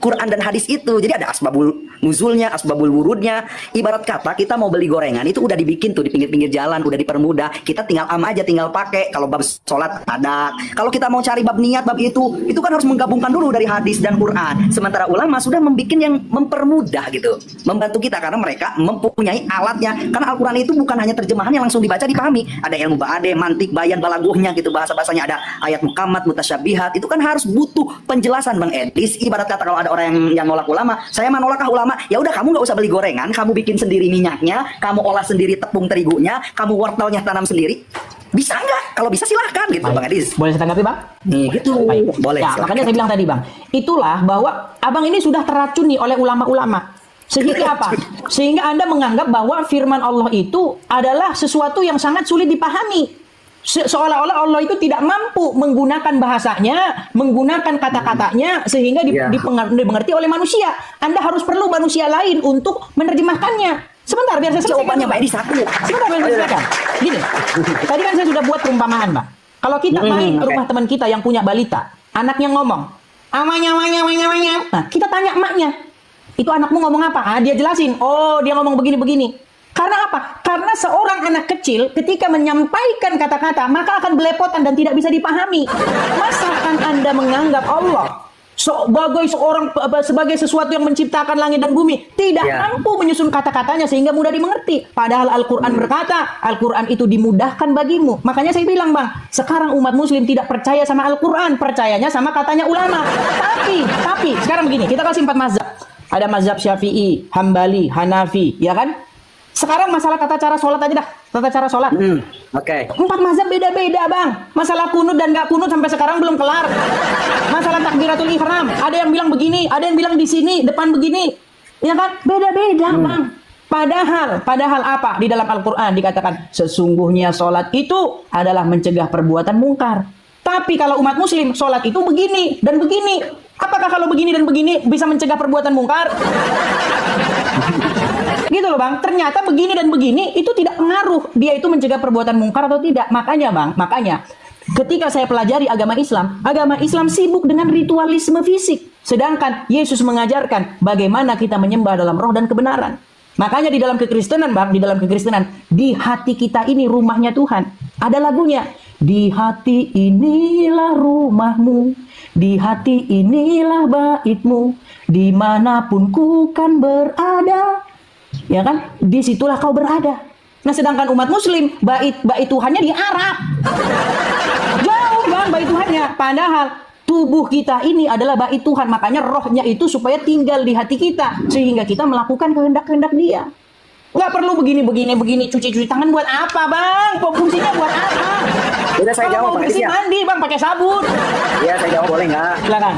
Quran dan hadis itu. Jadi ada asbabul nuzulnya, asbabul wurudnya. Ibarat kata kita mau beli gorengan itu udah dibikin tuh di pinggir-pinggir jalan, udah dipermudah. Kita tinggal aja, tinggal pakai. Kalau bab sholat ada. Kalau kita mau cari bab niat, bab itu kan harus menggabungkan dulu dari hadis dan Quran. Sementara ulama sudah membikin yang mempermudah gitu, membantu kita karena mereka mempunyai alatnya. Karena Al-Quran itu bukan hanya terjemahan yang langsung dibaca dipahami. Ada ilmu ba'ade, mantik, bayan, balaguhnya gitu, bahasa-bahasanya ada ayat mukammat, mutasyabihat. Itu kan harus butuh penjelasan Bang Edis. Ibarat kata kalau ada orang yang nolak ulama, saya menolak ulama, ya udah kamu nggak usah beli gorengan, kamu bikin sendiri minyaknya, kamu olah sendiri tepung terigunya, kamu wortelnya tanam sendiri, bisa nggak? Kalau bisa silahkan gitu. Baik. Bang Adis. Boleh saya tanggapi Bang? Nih gitu. Baik. Boleh. Ya, makanya saya bilang tadi Bang, itulah bahwa Abang ini sudah teracuni oleh ulama-ulama. Sehingga apa? Sehingga Anda menganggap bahwa firman Allah itu adalah sesuatu yang sangat sulit dipahami. Seolah-olah Allah itu tidak mampu menggunakan bahasanya, menggunakan kata-katanya sehingga dimengerti oleh manusia. Anda harus perlu manusia lain untuk menerjemahkannya. Sebentar biar saya selesaikan. Jawabannya Pak Edi satu. Sebentar biar saya selesaikan. Gini, tadi kan saya sudah buat perumpamaan, Mbak. Kalau kita main ke rumah teman kita yang punya balita, anaknya ngomong, amanya. Nah, kita tanya emaknya, itu anakmu ngomong apa? Dia jelasin, oh dia ngomong begini-begini. Karena apa? Karena seorang anak kecil ketika menyampaikan kata-kata maka akan belepotan dan tidak bisa dipahami. Masakan Anda menganggap Allah sebagai sesuatu yang menciptakan langit dan bumi tidak mampu menyusun kata-katanya sehingga mudah dimengerti. Padahal Al-Quran berkata, Al-Quran itu dimudahkan bagimu. Makanya saya bilang Bang, sekarang umat muslim tidak percaya sama Al-Quran, percayanya sama katanya ulama. Tapi sekarang begini, kita kasih 4 mazhab. Ada mazhab Syafi'i, Hambali, Hanafi, ya kan? Sekarang masalah tata cara sholat aja dah. Tata cara sholat. Oke. 4 mazhab beda-beda, Bang. Masalah kunut dan nggak kunut sampai sekarang belum kelar. Masalah takbiratul ihram, ada yang bilang begini, ada yang bilang di sini, depan begini. Ya kan? Beda-beda, Bang. Padahal apa? Di dalam Al-Qur'an dikatakan sesungguhnya sholat itu adalah mencegah perbuatan mungkar. Tapi kalau umat muslim, sholat itu begini dan begini. Apakah kalau begini dan begini bisa mencegah perbuatan mungkar? Gitu loh, Bang. Ternyata begini dan begini itu tidak pengaruh. Dia itu mencegah perbuatan mungkar atau tidak. Makanya, Bang, ketika saya pelajari agama Islam sibuk dengan ritualisme fisik. Sedangkan Yesus mengajarkan bagaimana kita menyembah dalam roh dan kebenaran. Makanya di dalam kekristenan, Bang, di hati kita ini rumahnya Tuhan. Ada lagunya. Di hati inilah rumahmu, di hati inilah baitmu, dimanapun ku kan berada. Ya kan? Disitulah kau berada. Nah, sedangkan umat muslim, bait Tuhannya di Arab. Jauh, Bang, bait Tuhannya. Padahal tubuh kita ini adalah bait Tuhan. Makanya rohnya itu supaya tinggal di hati kita. Sehingga kita melakukan kehendak-kehendak dia. Nggak perlu begini, cuci tangan buat apa, Bang? Fungsinya buat apa? Udah saya jawab, Bang Edis ya. Mandi, Bang, pakai sabun. Iya, saya jawab, boleh nggak? Silakan.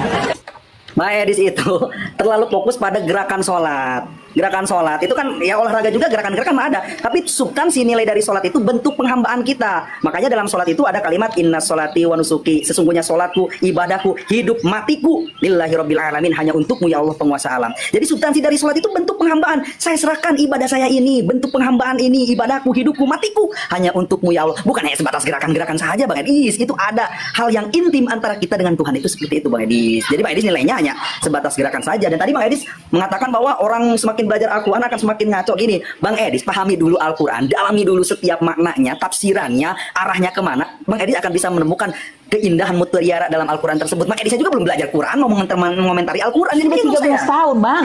Bang Edis itu terlalu fokus pada gerakan sholat. Gerakan sholat itu kan ya olahraga juga, gerakan-gerakan ada. Tapi substansi nilai dari sholat itu bentuk penghambaan kita. Makanya dalam sholat itu ada kalimat inna sholati wa nusuki. Sesungguhnya sholatku, ibadahku, hidup matiku lillahi rabbil alamin, hanya untukmu ya Allah penguasa alam. Jadi substansi dari sholat itu bentuk penghambaan. Saya serahkan ibadah saya ini, bentuk penghambaan ini, ibadahku, hidupku, matiku hanya untukmu ya Allah. Bukan hanya sebatas gerakan-gerakan saja, Bang Edis. Itu ada hal yang intim antara kita dengan Tuhan itu seperti itu, Bang Edis. Jadi Bang Edis nilainya hanya sebatas gerakan saja. Dan tadi Bang Edis mengatakan bahwa orang semakin belajar Al-Quran akan semakin ngaco. Gini, Bang Edis, pahami dulu Al-Quran, dalami dulu setiap maknanya, tafsirannya, arahnya kemana. Bang Edis akan bisa menemukan keindahan mutiara dalam Al-Quran tersebut. Bang Edis saya juga belum belajar Quran, mau mengomentari Al-Quran. Jadi 13 tahun, Bang.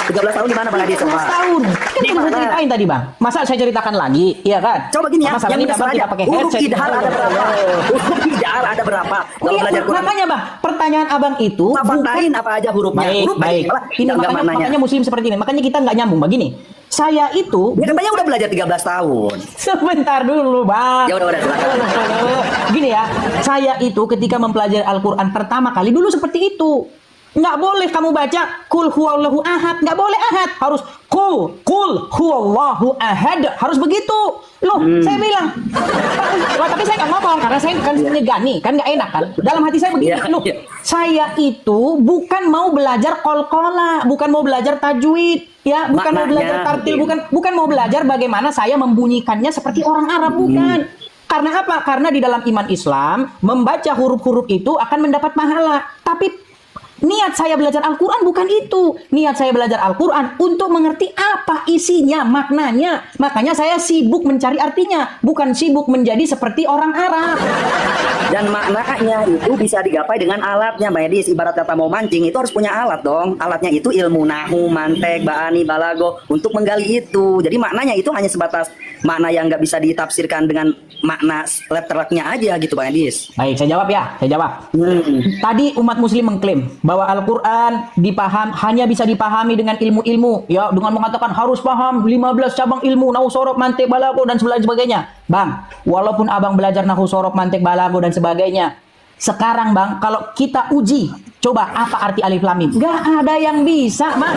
13 tahun di mana, Bang Edis? 13 tahun. Kan saya ceritain tadi, Bang. Masa saya ceritakan lagi? Iya kan? Coba gini ya, masalah yang ini dasar kita aja. pakai Huruf headset. idhal ada berapa? Huruf idhal ada berapa? Kalau belajar Quran. Makanya, Bang, pertanyaan Abang itu faktain apa aja hurufnya? Huruf baik. Ini makanya muslim seperti ini. Makanya kita nggak nyambung begini. Saya itu dia katanya udah belajar 13 tahun. Sebentar dulu, Bang. Ya udah silakan. Gini ya, saya itu ketika mempelajari Al-Quran pertama kali dulu seperti itu. Nggak boleh kamu baca kul huwallahu ahad, nggak boleh ahad, harus kul huwallahu ahad, harus begitu. Loh, saya bilang, tapi saya nggak ngomong karena saya kan nyegani, kan nggak enak kan. Dalam hati saya begini, loh, saya itu bukan mau belajar qalqalah, bukan mau belajar tajwid, ya, bukan mau belajar tartil, bukan mau belajar bagaimana saya membunyikannya seperti orang Arab, bukan. Karena apa? Karena di dalam iman Islam membaca huruf-huruf itu akan mendapat pahala. Tapi niat saya belajar Al-Quran bukan itu. Niat saya belajar Al-Quran untuk mengerti apa isinya, maknanya. Makanya saya sibuk mencari artinya, bukan sibuk menjadi seperti orang Arab. Dan maknanya itu bisa digapai dengan alatnya, Mbak Edis. Ibarat kata mau mancing, itu harus punya alat dong. Alatnya itu ilmu nahu, mantek, ba'ani, balago, untuk menggali itu. Jadi maknanya itu hanya sebatas makna yang nggak bisa ditafsirkan dengan makna letternya aja gitu, Bang Edis. Baik, saya jawab ya, saya jawab. Tadi umat muslim mengklaim bahwa Al-Quran hanya bisa dipahami dengan ilmu-ilmu, ya, dengan mengatakan harus paham 15 cabang ilmu, nahu, sorof, mantik, balago, dan sebagainya. Bang, walaupun abang belajar nahu, sorof, mantik, balago, dan sebagainya, sekarang, Bang, kalau kita uji, coba apa arti alif lam mim? Gak ada yang bisa, Bang.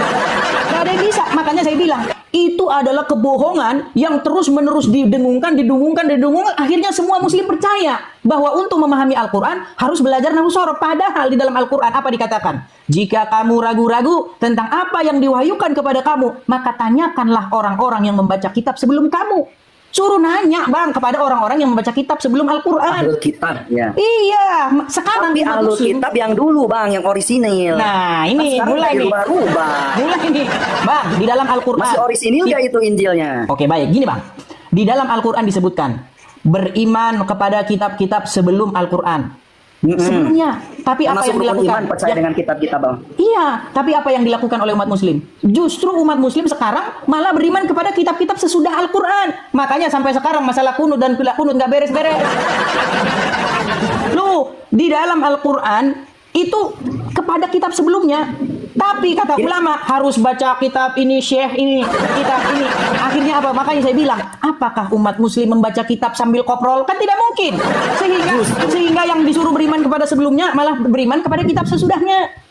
Gak ada yang bisa. Makanya saya bilang, itu adalah kebohongan yang terus-menerus didengungkan, akhirnya semua muslim percaya bahwa untuk memahami Al-Quran harus belajar nahu sorof. Padahal di dalam Al-Quran apa dikatakan? Jika kamu ragu-ragu tentang apa yang diwahyukan kepada kamu, maka tanyakanlah orang-orang yang membaca kitab sebelum kamu. Suruh nanya, Bang, kepada orang-orang yang membaca kitab sebelum Al-Quran. Ahlul kitab, ya. Iya, sekarang tapi ahlul kitab yang dulu, Bang, yang orisinil. Nah, ini mulai nih. Mulai nih, Bang, di dalam Al-Quran. Masih orisinil nggak itu Injilnya? Oke, baik. Gini, Bang. Di dalam Al-Quran disebutkan beriman kepada kitab-kitab sebelum Al-Quran. Sebelumnya, tapi apa yang dilakukan? Iman percaya dengan kitab-kitab, Bang. Iya, tapi apa yang dilakukan oleh umat muslim? Justru umat muslim sekarang malah beriman kepada kitab-kitab sesudah Al-Quran. Makanya sampai sekarang masalah kunut dan bila kunut nggak beres-beres. Loh, di dalam Al-Quran itu kepada kitab sebelumnya. Tapi kata ulama harus baca kitab ini, syekh ini, kitab ini. Akhirnya apa? Makanya saya bilang, apakah umat muslim membaca kitab sambil koprol? Kan tidak mungkin. Sehingga yang disuruh beriman kepada sebelumnya malah beriman kepada kitab sesudahnya.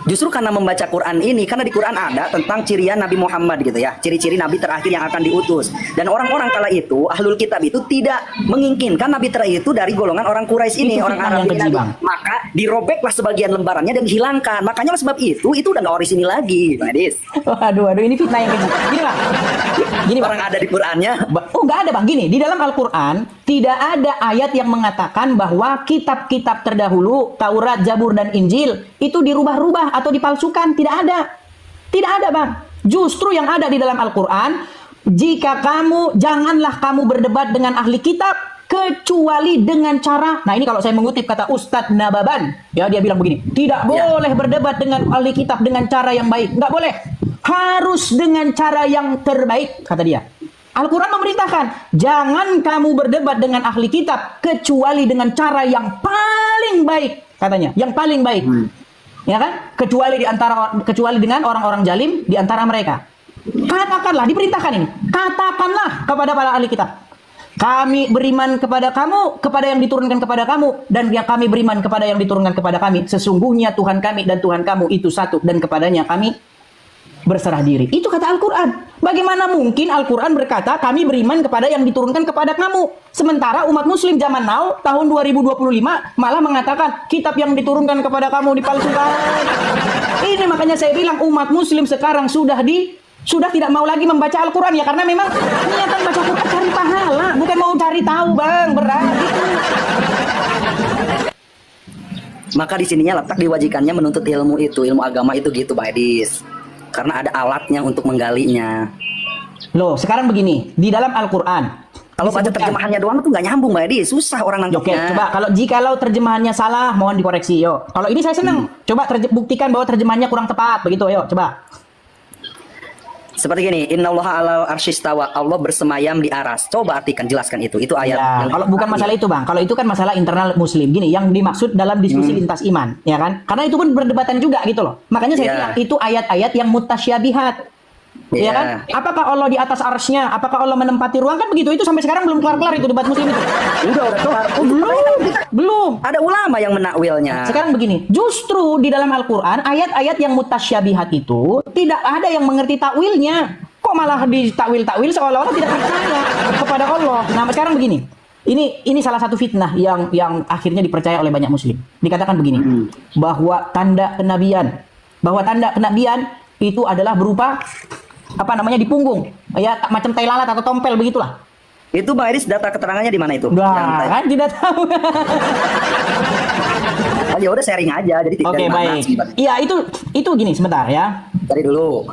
Justru karena membaca Quran ini, karena di Quran ada tentang cirian Nabi Muhammad gitu ya, ciri-ciri Nabi terakhir yang akan diutus. Dan orang-orang kala itu, ahlul kitab itu tidak menginginkan Nabi terakhir itu dari golongan orang Quraisy ini, orang Arab ini. Maka dirobeklah sebagian lembarannya dan dihilangkan. Makanya sebab itu udah nggak orisinil lagi, Pak Adis. Waduh, ini fitnah yang keji. Gini Bang, gini Bang. Orang ada di Qurannya. Oh nggak ada Bang, gini, di dalam Al-Quran tidak ada ayat yang mengatakan bahwa kitab-kitab terdahulu, Taurat, Zabur, dan Injil itu dirubah-rubah atau dipalsukan. Tidak ada Bang. Justru yang ada di dalam Al-Quran, jika janganlah kamu berdebat dengan ahli kitab kecuali dengan cara, nah ini kalau saya mengutip kata Ustadz Nababan, ya dia bilang begini, tidak boleh berdebat dengan ahli kitab dengan cara yang baik, nggak boleh, harus dengan cara yang terbaik, kata dia. Al-Quran memerintahkan, jangan kamu berdebat dengan ahli kitab kecuali dengan cara yang paling baik, katanya, yang paling baik. Ya kan? Kecuali dengan orang-orang jalim di antara mereka. Katakanlah, diperintahkan ini. Katakanlah kepada para ahli kitab, kami beriman kepada kamu, kepada yang diturunkan kepada kamu, dan yang kami beriman kepada yang diturunkan kepada kami. Sesungguhnya Tuhan kami dan Tuhan kamu itu satu, dan kepadanya kami berserah diri. Itu kata Al-Quran. Bagaimana mungkin Al-Quran berkata kami beriman kepada yang diturunkan kepada kamu, sementara umat muslim zaman now tahun 2025 malah mengatakan kitab yang diturunkan kepada kamu dipalsukan. Ini makanya saya bilang umat muslim sekarang sudah tidak mau lagi membaca Al-Quran, ya karena memang niatan baca Quran cari pahala, bukan mau cari tahu Bang, berat gitu. Maka di sininya letak diwajikannya menuntut ilmu itu, ilmu agama itu gitu, Pak Edis. Karena ada alatnya untuk menggalinya. Loh, sekarang begini, di dalam Al-Quran, kalau baca terjemahannya doang tuh nggak nyambung, Mbak Edis. Susah orang nangkepnya. Oke, coba jikalau terjemahannya salah, mohon dikoreksi, yo. Kalau ini saya senang. Coba buktikan bahwa terjemahannya kurang tepat, begitu, yo, coba. Seperti gini, innallaha ala arsyistawa, Allah bersemayam di aras. Coba artikan, jelaskan itu. Itu ayat. Ya, kalau bukan masalah itu, Bang. Kalau itu kan masalah internal muslim. Gini, yang dimaksud dalam diskusi lintas iman, ya kan? Karena itu pun berdebatan juga gitu loh. Makanya saya bilang itu ayat-ayat yang mutasyabihat. Ya kan? Apakah Allah di atas arsy-Nya? Apakah Allah menempati ruang? Kan begitu. Itu sampai sekarang belum kelar-kelar itu debat muslim itu. Udah kelar. Belum. Ada ulama yang menakwilnya. Sekarang begini, justru di dalam Al-Quran ayat-ayat yang mutasyabihat itu tidak ada yang mengerti takwilnya. Kok malah ditakwil-takwil seolah-olah tidak percaya kepada Allah. Nah, sekarang begini. Ini salah satu fitnah yang akhirnya dipercaya oleh banyak muslim. Dikatakan begini, bahwa tanda kenabian itu adalah berupa di punggung, ya macam tai lalat atau tompel begitulah. Itu Bang Edis, data keterangannya di mana itu? Kan tidak tahu. Oh, ya udah sharing aja, jadi tidak. Oke, baik. Iya, itu gini sebentar ya. Cari dulu.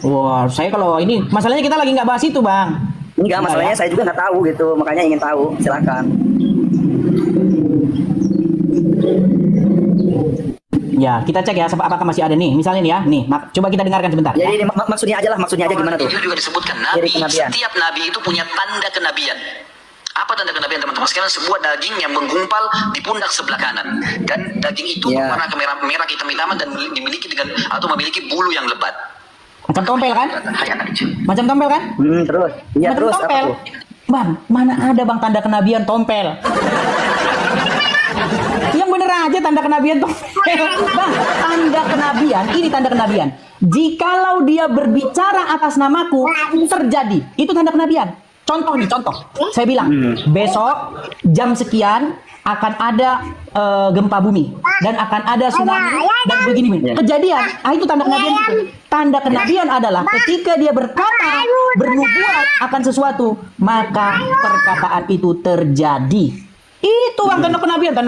Wah, saya kalau ini masalahnya kita lagi nggak bahas itu, Bang. Enggak, masalahnya saya juga nggak tahu gitu, makanya ingin tahu. Silakan. Ya, kita cek ya apakah masih ada nih. Misalnya nih ya, coba kita dengarkan sebentar. Jadi maksudnya aja gimana tuh? Itu juga disebutkan setiap nabi itu punya tanda kenabian. Apa tanda kenabian teman-teman sekalian? Sebuah daging yang menggumpal di pundak sebelah kanan, dan daging itu berwarna merah hitam-hitaman dan memiliki bulu yang lebat. Macam tompel kan? Macam tompel kan? Terus. Iya, terus tompel. apa tuh? Bang, mana ada Bang tanda kenabian tompel? Yang bener aja tanda kenabian tompel. Bang, ini tanda kenabian. Jikalau dia berbicara atas namaku, terjadi. Itu tanda kenabian. Contoh. Saya bilang, besok jam sekian akan ada gempa bumi dan akan ada tsunami dan begini. Kejadian. Itu tanda kenabian. Tanda kenabian adalah ketika dia bernubuat akan sesuatu, maka perkataan itu terjadi. Itu Bang tanda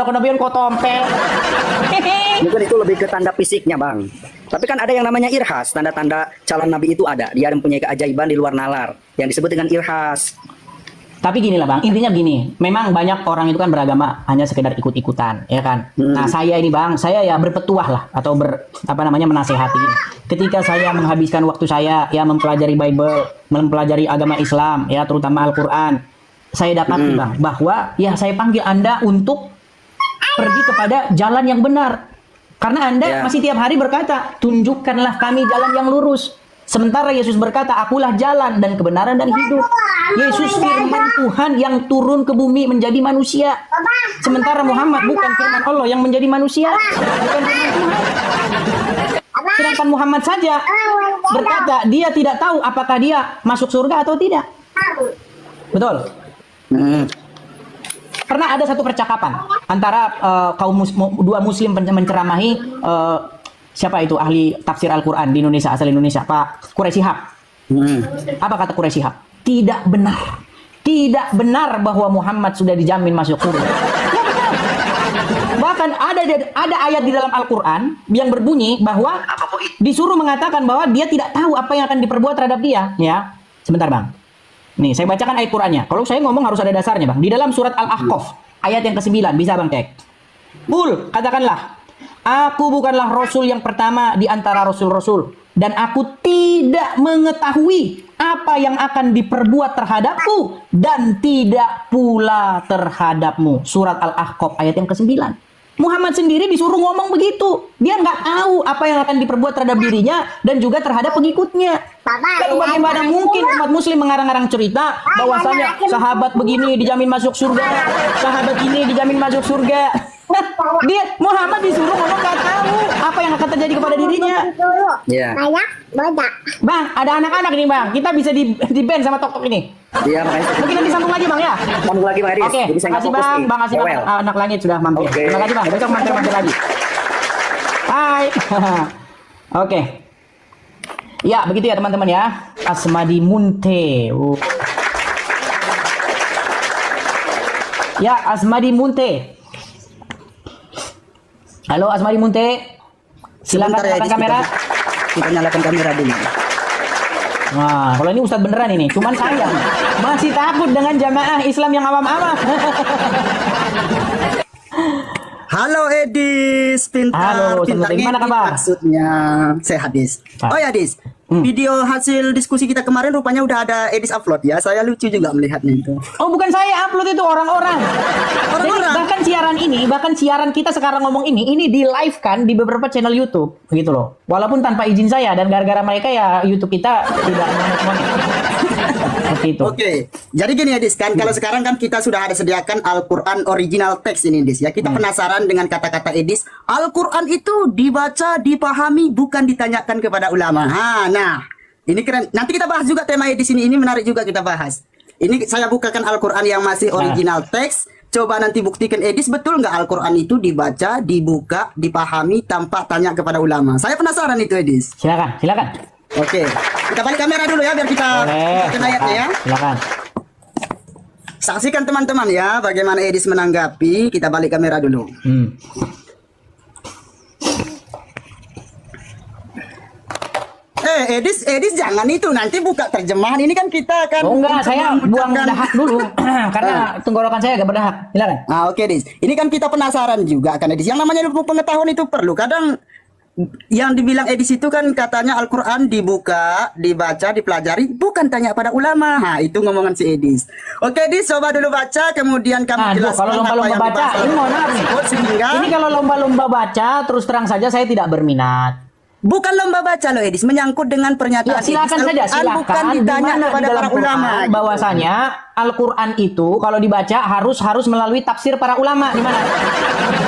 kenabian kok tompel. Mungkin itu lebih ke tanda fisiknya, Bang. Tapi kan ada yang namanya irhas, tanda-tanda calon nabi itu ada. Dia mempunyai keajaiban di luar nalar yang disebut dengan irhas. Tapi gini lah Bang, intinya gini, memang banyak orang itu kan beragama hanya sekedar ikut-ikutan, ya kan? Nah saya ini Bang, saya ya berpetuah lah atau menasehati. Ketika saya menghabiskan waktu saya ya mempelajari Bible, mempelajari agama Islam, ya terutama Al-Quran, saya dapati Bang bahwa ya saya panggil Anda untuk pergi kepada jalan yang benar. Karena Anda masih tiap hari berkata, tunjukkanlah kami jalan yang lurus. Sementara Yesus berkata, akulah jalan dan kebenaran dan hidup. Yesus firman Tuhan yang turun ke bumi menjadi manusia. Sementara Muhammad bukan firman Allah yang menjadi manusia. Bukan firman Tuhan. Sedangkan Muhammad saja berkata, dia tidak tahu apakah dia masuk surga atau tidak. Betul? Pernah ada satu percakapan antara dua muslim menceramahi siapa itu ahli tafsir Al-Quran di Indonesia, asal Indonesia, Pak Quraisy Shihab. Apa kata Quraisy Shihab? Tidak benar. Tidak benar bahwa Muhammad sudah dijamin masuk surga. Bahkan ada ayat di dalam Al-Quran yang berbunyi bahwa disuruh mengatakan bahwa dia tidak tahu apa yang akan diperbuat terhadap dia. Ya, sebentar bang. Nih, saya bacakan ayat Qurannya. Kalau saya ngomong harus ada dasarnya, Bang. Di dalam surat Al-Ahqaf, ayat yang ke-9. Bisa, Bang, cek. Qul, katakanlah, aku bukanlah Rasul yang pertama di antara Rasul-Rasul. Dan aku tidak mengetahui apa yang akan diperbuat terhadapku. Dan tidak pula terhadapmu. Surat Al-Ahqaf, ayat yang ke-9. Muhammad sendiri disuruh ngomong begitu. Dia nggak tahu apa yang akan diperbuat terhadap dirinya dan juga terhadap pengikutnya. Lalu bagaimana mungkin umat muslim mengarang-arang cerita bahwasanya sahabat begini dijamin masuk surga, sahabat ini dijamin masuk surga. Dia Muhammad disuruh ngomong nggak tahu apa yang akan terjadi kepada dirinya. Iya. Bang, ada anak-anak nih bang. Kita bisa di ban sama tok-tok ini. Iya, makanya. Mungkin nanti sambung lagi bang ya. Sambung lagi Bang Edis. Oke, makasih bang. Bang kasih bang. Anak langit sudah mampir. Terima kasih bang. Besok mampir lagi. Hai. Oke. Ya, begitu ya teman-teman ya. Asmadi Munte. Ya, Asmadi Munte. Halo Asmadi Munte. Silakan nyalakan kamera. Kita nyalakan kamera dulu. Nah, kalau ini Ustadz beneran ini. Cuman sayang masih takut dengan jamaah Islam yang awam-awam. Halo Edis, pintar, pintar gimana kabar? Maksudnya sehat Dis. Oh ya Dis, video hasil diskusi kita kemarin rupanya udah ada Edis upload ya. Saya lucu juga melihatnya itu. Oh bukan saya upload, itu orang-orang. Jadi bahkan siaran kita sekarang ngomong ini di live kan di beberapa channel YouTube gitu loh. Walaupun tanpa izin saya dan gara-gara mereka ya YouTube kita tidak seperti itu. Oke, jadi gini ya Dis, kan kalau sekarang kan kita sudah ada sediakan Al-Quran original text ini Dis ya. Kita penasaran dengan kata-kata Edis, Al-Quran itu dibaca, dipahami, bukan ditanyakan kepada ulama. Nah, ini keren. Nanti kita bahas juga tema Edis ini menarik juga kita bahas. Ini saya bukakan Al-Quran yang masih original text. Coba nanti buktikan Edis, betul nggak Al-Quran itu dibaca, dibuka, dipahami tanpa tanya kepada ulama. Saya penasaran itu Edis. Silakan. Oke, kita balik kamera dulu ya biar kita ayatnya ya. Silakan. Saksikan teman-teman ya bagaimana Edis menanggapi. Kita balik kamera dulu. Edis jangan itu, nanti buka terjemahan ini kan kita kan. Oh enggak, saya buang dahak dulu karena tenggorokan saya agak berdahak. Silakan. Oke Edis, ini kan kita penasaran juga kan Edis. Yang namanya ilmu pengetahuan itu perlu. Kadang yang dibilang Edis itu kan katanya Al-Quran dibuka, dibaca, dipelajari, bukan tanya pada ulama. Nah, itu ngomongan si Edis. Oke Edis, coba dulu baca, kemudian kamu jelaskan kalau lomba-lomba baca, ini mohon maaf nih. Ini kalau lomba-lomba baca, terus terang saja saya tidak berminat. Bukan lomba baca loh Edis, menyangkut dengan pernyataan silakan Edis. saja, silakan. Bukan ditanya kepada para ulama. Bahwasanya Al-Quran itu kalau dibaca harus melalui tafsir para ulama. Di mana?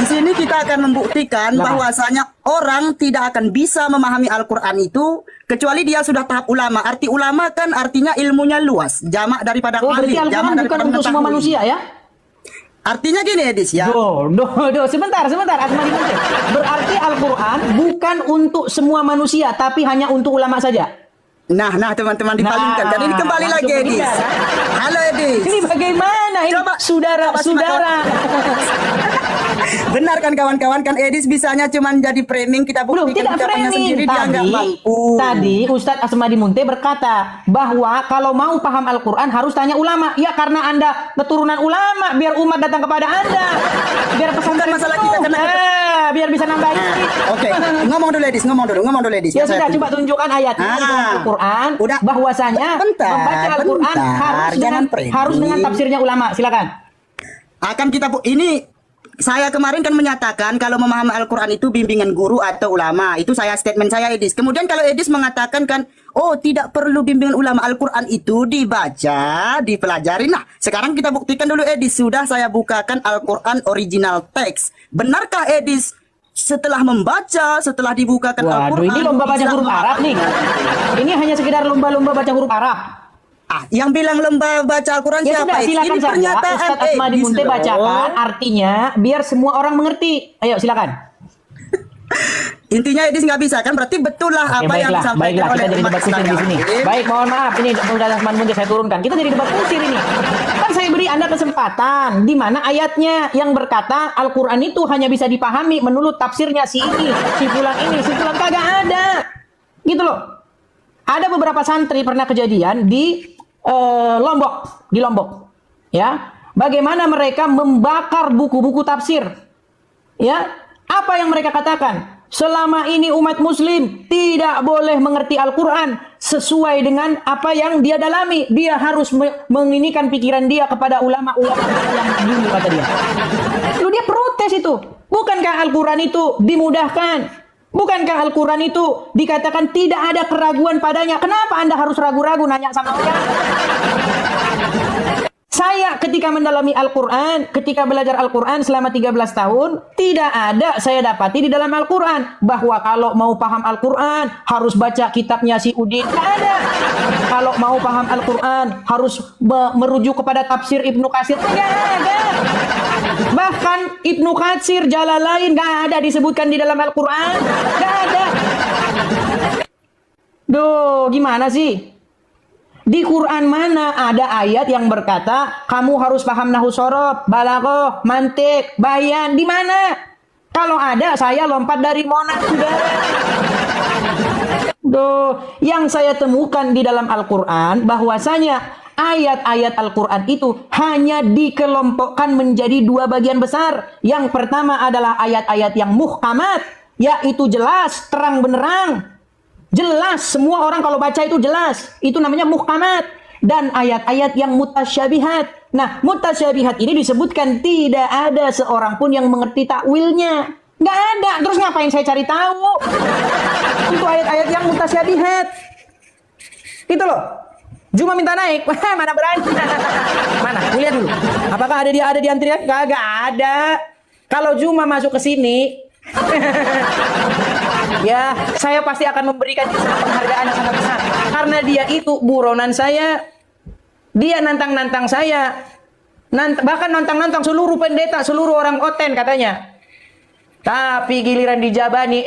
Di sini kita akan membuktikan bahwasanya orang tidak akan bisa memahami Al-Quran itu kecuali dia sudah tahap ulama. Arti ulama kan artinya ilmunya luas, jamak daripada berarti Al-Quran bukan untuk semua manusia ya? Artinya gini Edis ya. Sebentar Asmadi Munte. Berarti Al-Quran bukan untuk semua manusia tapi hanya untuk ulama saja. Nah teman-teman dipalingkan. Dan ini kembali lagi Edis. Halo Edis. Ini bagaimana ini saudara-saudara? Benar kan kawan-kawan, kan Edis bisanya cuma jadi framing, kita buktikan ucapannya sendiri dia nggak mampu. Tadi Ustadz Asmadi Munte berkata bahwa kalau mau paham Al-Quran harus tanya ulama. Ya karena Anda keturunan ulama, biar umat datang kepada Anda. Biar pesantren masalah kita biar bisa nambah istri. Oke, ngomong dulu Edis. Ya sudah, coba tunjukkan ayatnya di Al-Quran bahwasanya membaca Al-Quran harus dengan tafsirnya ulama. Silakan. Akan kita ini saya kemarin kan menyatakan kalau memahami Al-Quran itu bimbingan guru atau ulama. Itu statement saya, Edis. Kemudian kalau Edis mengatakan kan, oh tidak perlu bimbingan ulama, Al-Quran itu dibaca, dipelajari. Nah, sekarang kita buktikan dulu, Edis. Sudah saya bukakan Al-Quran original text. Benarkah, Edis, setelah membaca, setelah dibukakan Al-Quran... ini lomba baca huruf Arab nih. Ini hanya sekedar lomba-lomba baca huruf Arab. Yang bilang lomba baca Al-Quran ya siapa? Sudah, silakan ini saja pernyataan Ustadz Asmadi Munte bacakan artinya biar semua orang mengerti. Ayo silakan. Intinya Edis nggak bisa kan? Berarti betul lah apa yang disampaikan oleh kita jadi debat kusir di sini. Baik, mohon maaf ini Ustadz Asmadi Munte saya turunkan. Kita jadi debat kusir ini. Kan saya beri Anda kesempatan di mana ayatnya yang berkata Al-Quran itu hanya bisa dipahami menurut tafsirnya si ini, si fulan ini, si fulan kagak ada. Gitu loh. Ada beberapa santri pernah kejadian di Lombok, ya. Bagaimana mereka membakar buku-buku tafsir, ya. Apa yang mereka katakan? Selama ini umat muslim tidak boleh mengerti Al-Quran sesuai dengan apa yang dia dalami. Dia harus menginikan pikiran dia kepada ulama-ulama yang dulu, kata dia. Lalu dia protes itu. Bukankah Al-Quran itu dimudahkan? Bukankah Al-Quran itu dikatakan tidak ada keraguan padanya? Kenapa Anda harus ragu-ragu nanya sama orang? Saya ketika mendalami Al-Quran, ketika belajar Al-Quran selama 13 tahun, tidak ada saya dapati di dalam Al-Quran bahwa kalau mau paham Al-Quran harus baca kitabnya si Udin. Tidak ada. Kalau mau paham Al-Quran harus merujuk kepada tafsir Ibnu Katsir. Tidak ada. Bahkan Ibnu Katsir, Jalalain nggak ada disebutkan di dalam Al-Quran. Nggak ada. Duh, gimana sih? Di Quran mana ada ayat yang berkata kamu harus paham nahwu shorof, balaghah, mantik, bayan? Di mana? Kalau ada saya lompat dari Monas sudah. Duh, yang saya temukan di dalam Al-Quran bahwasanya ayat-ayat Al-Quran itu hanya dikelompokkan menjadi dua bagian besar. Yang pertama adalah ayat-ayat yang muhkamat, yaitu jelas, terang benderang. Jelas, semua orang kalau baca itu jelas. Itu namanya muhkamat. Dan ayat-ayat yang mutasyabihat. Nah, mutasyabihat ini disebutkan tidak ada seorang pun yang mengerti takwilnya. Nggak ada. Terus ngapain saya cari tahu? Itu ayat-ayat yang mutasyabihat. Itu loh. Juma minta naik. Wah, mana berani. Mana? Lihat dulu. Apakah ada di antrian? Kagak ada. Kalau Juma masuk ke sini, ya, saya pasti akan memberikan penghargaan yang sangat besar. Karena dia itu buronan saya. Dia nantang-nantang saya. Bahkan nantang-nantang seluruh pendeta, seluruh orang Oten katanya. Tapi giliran dijabani,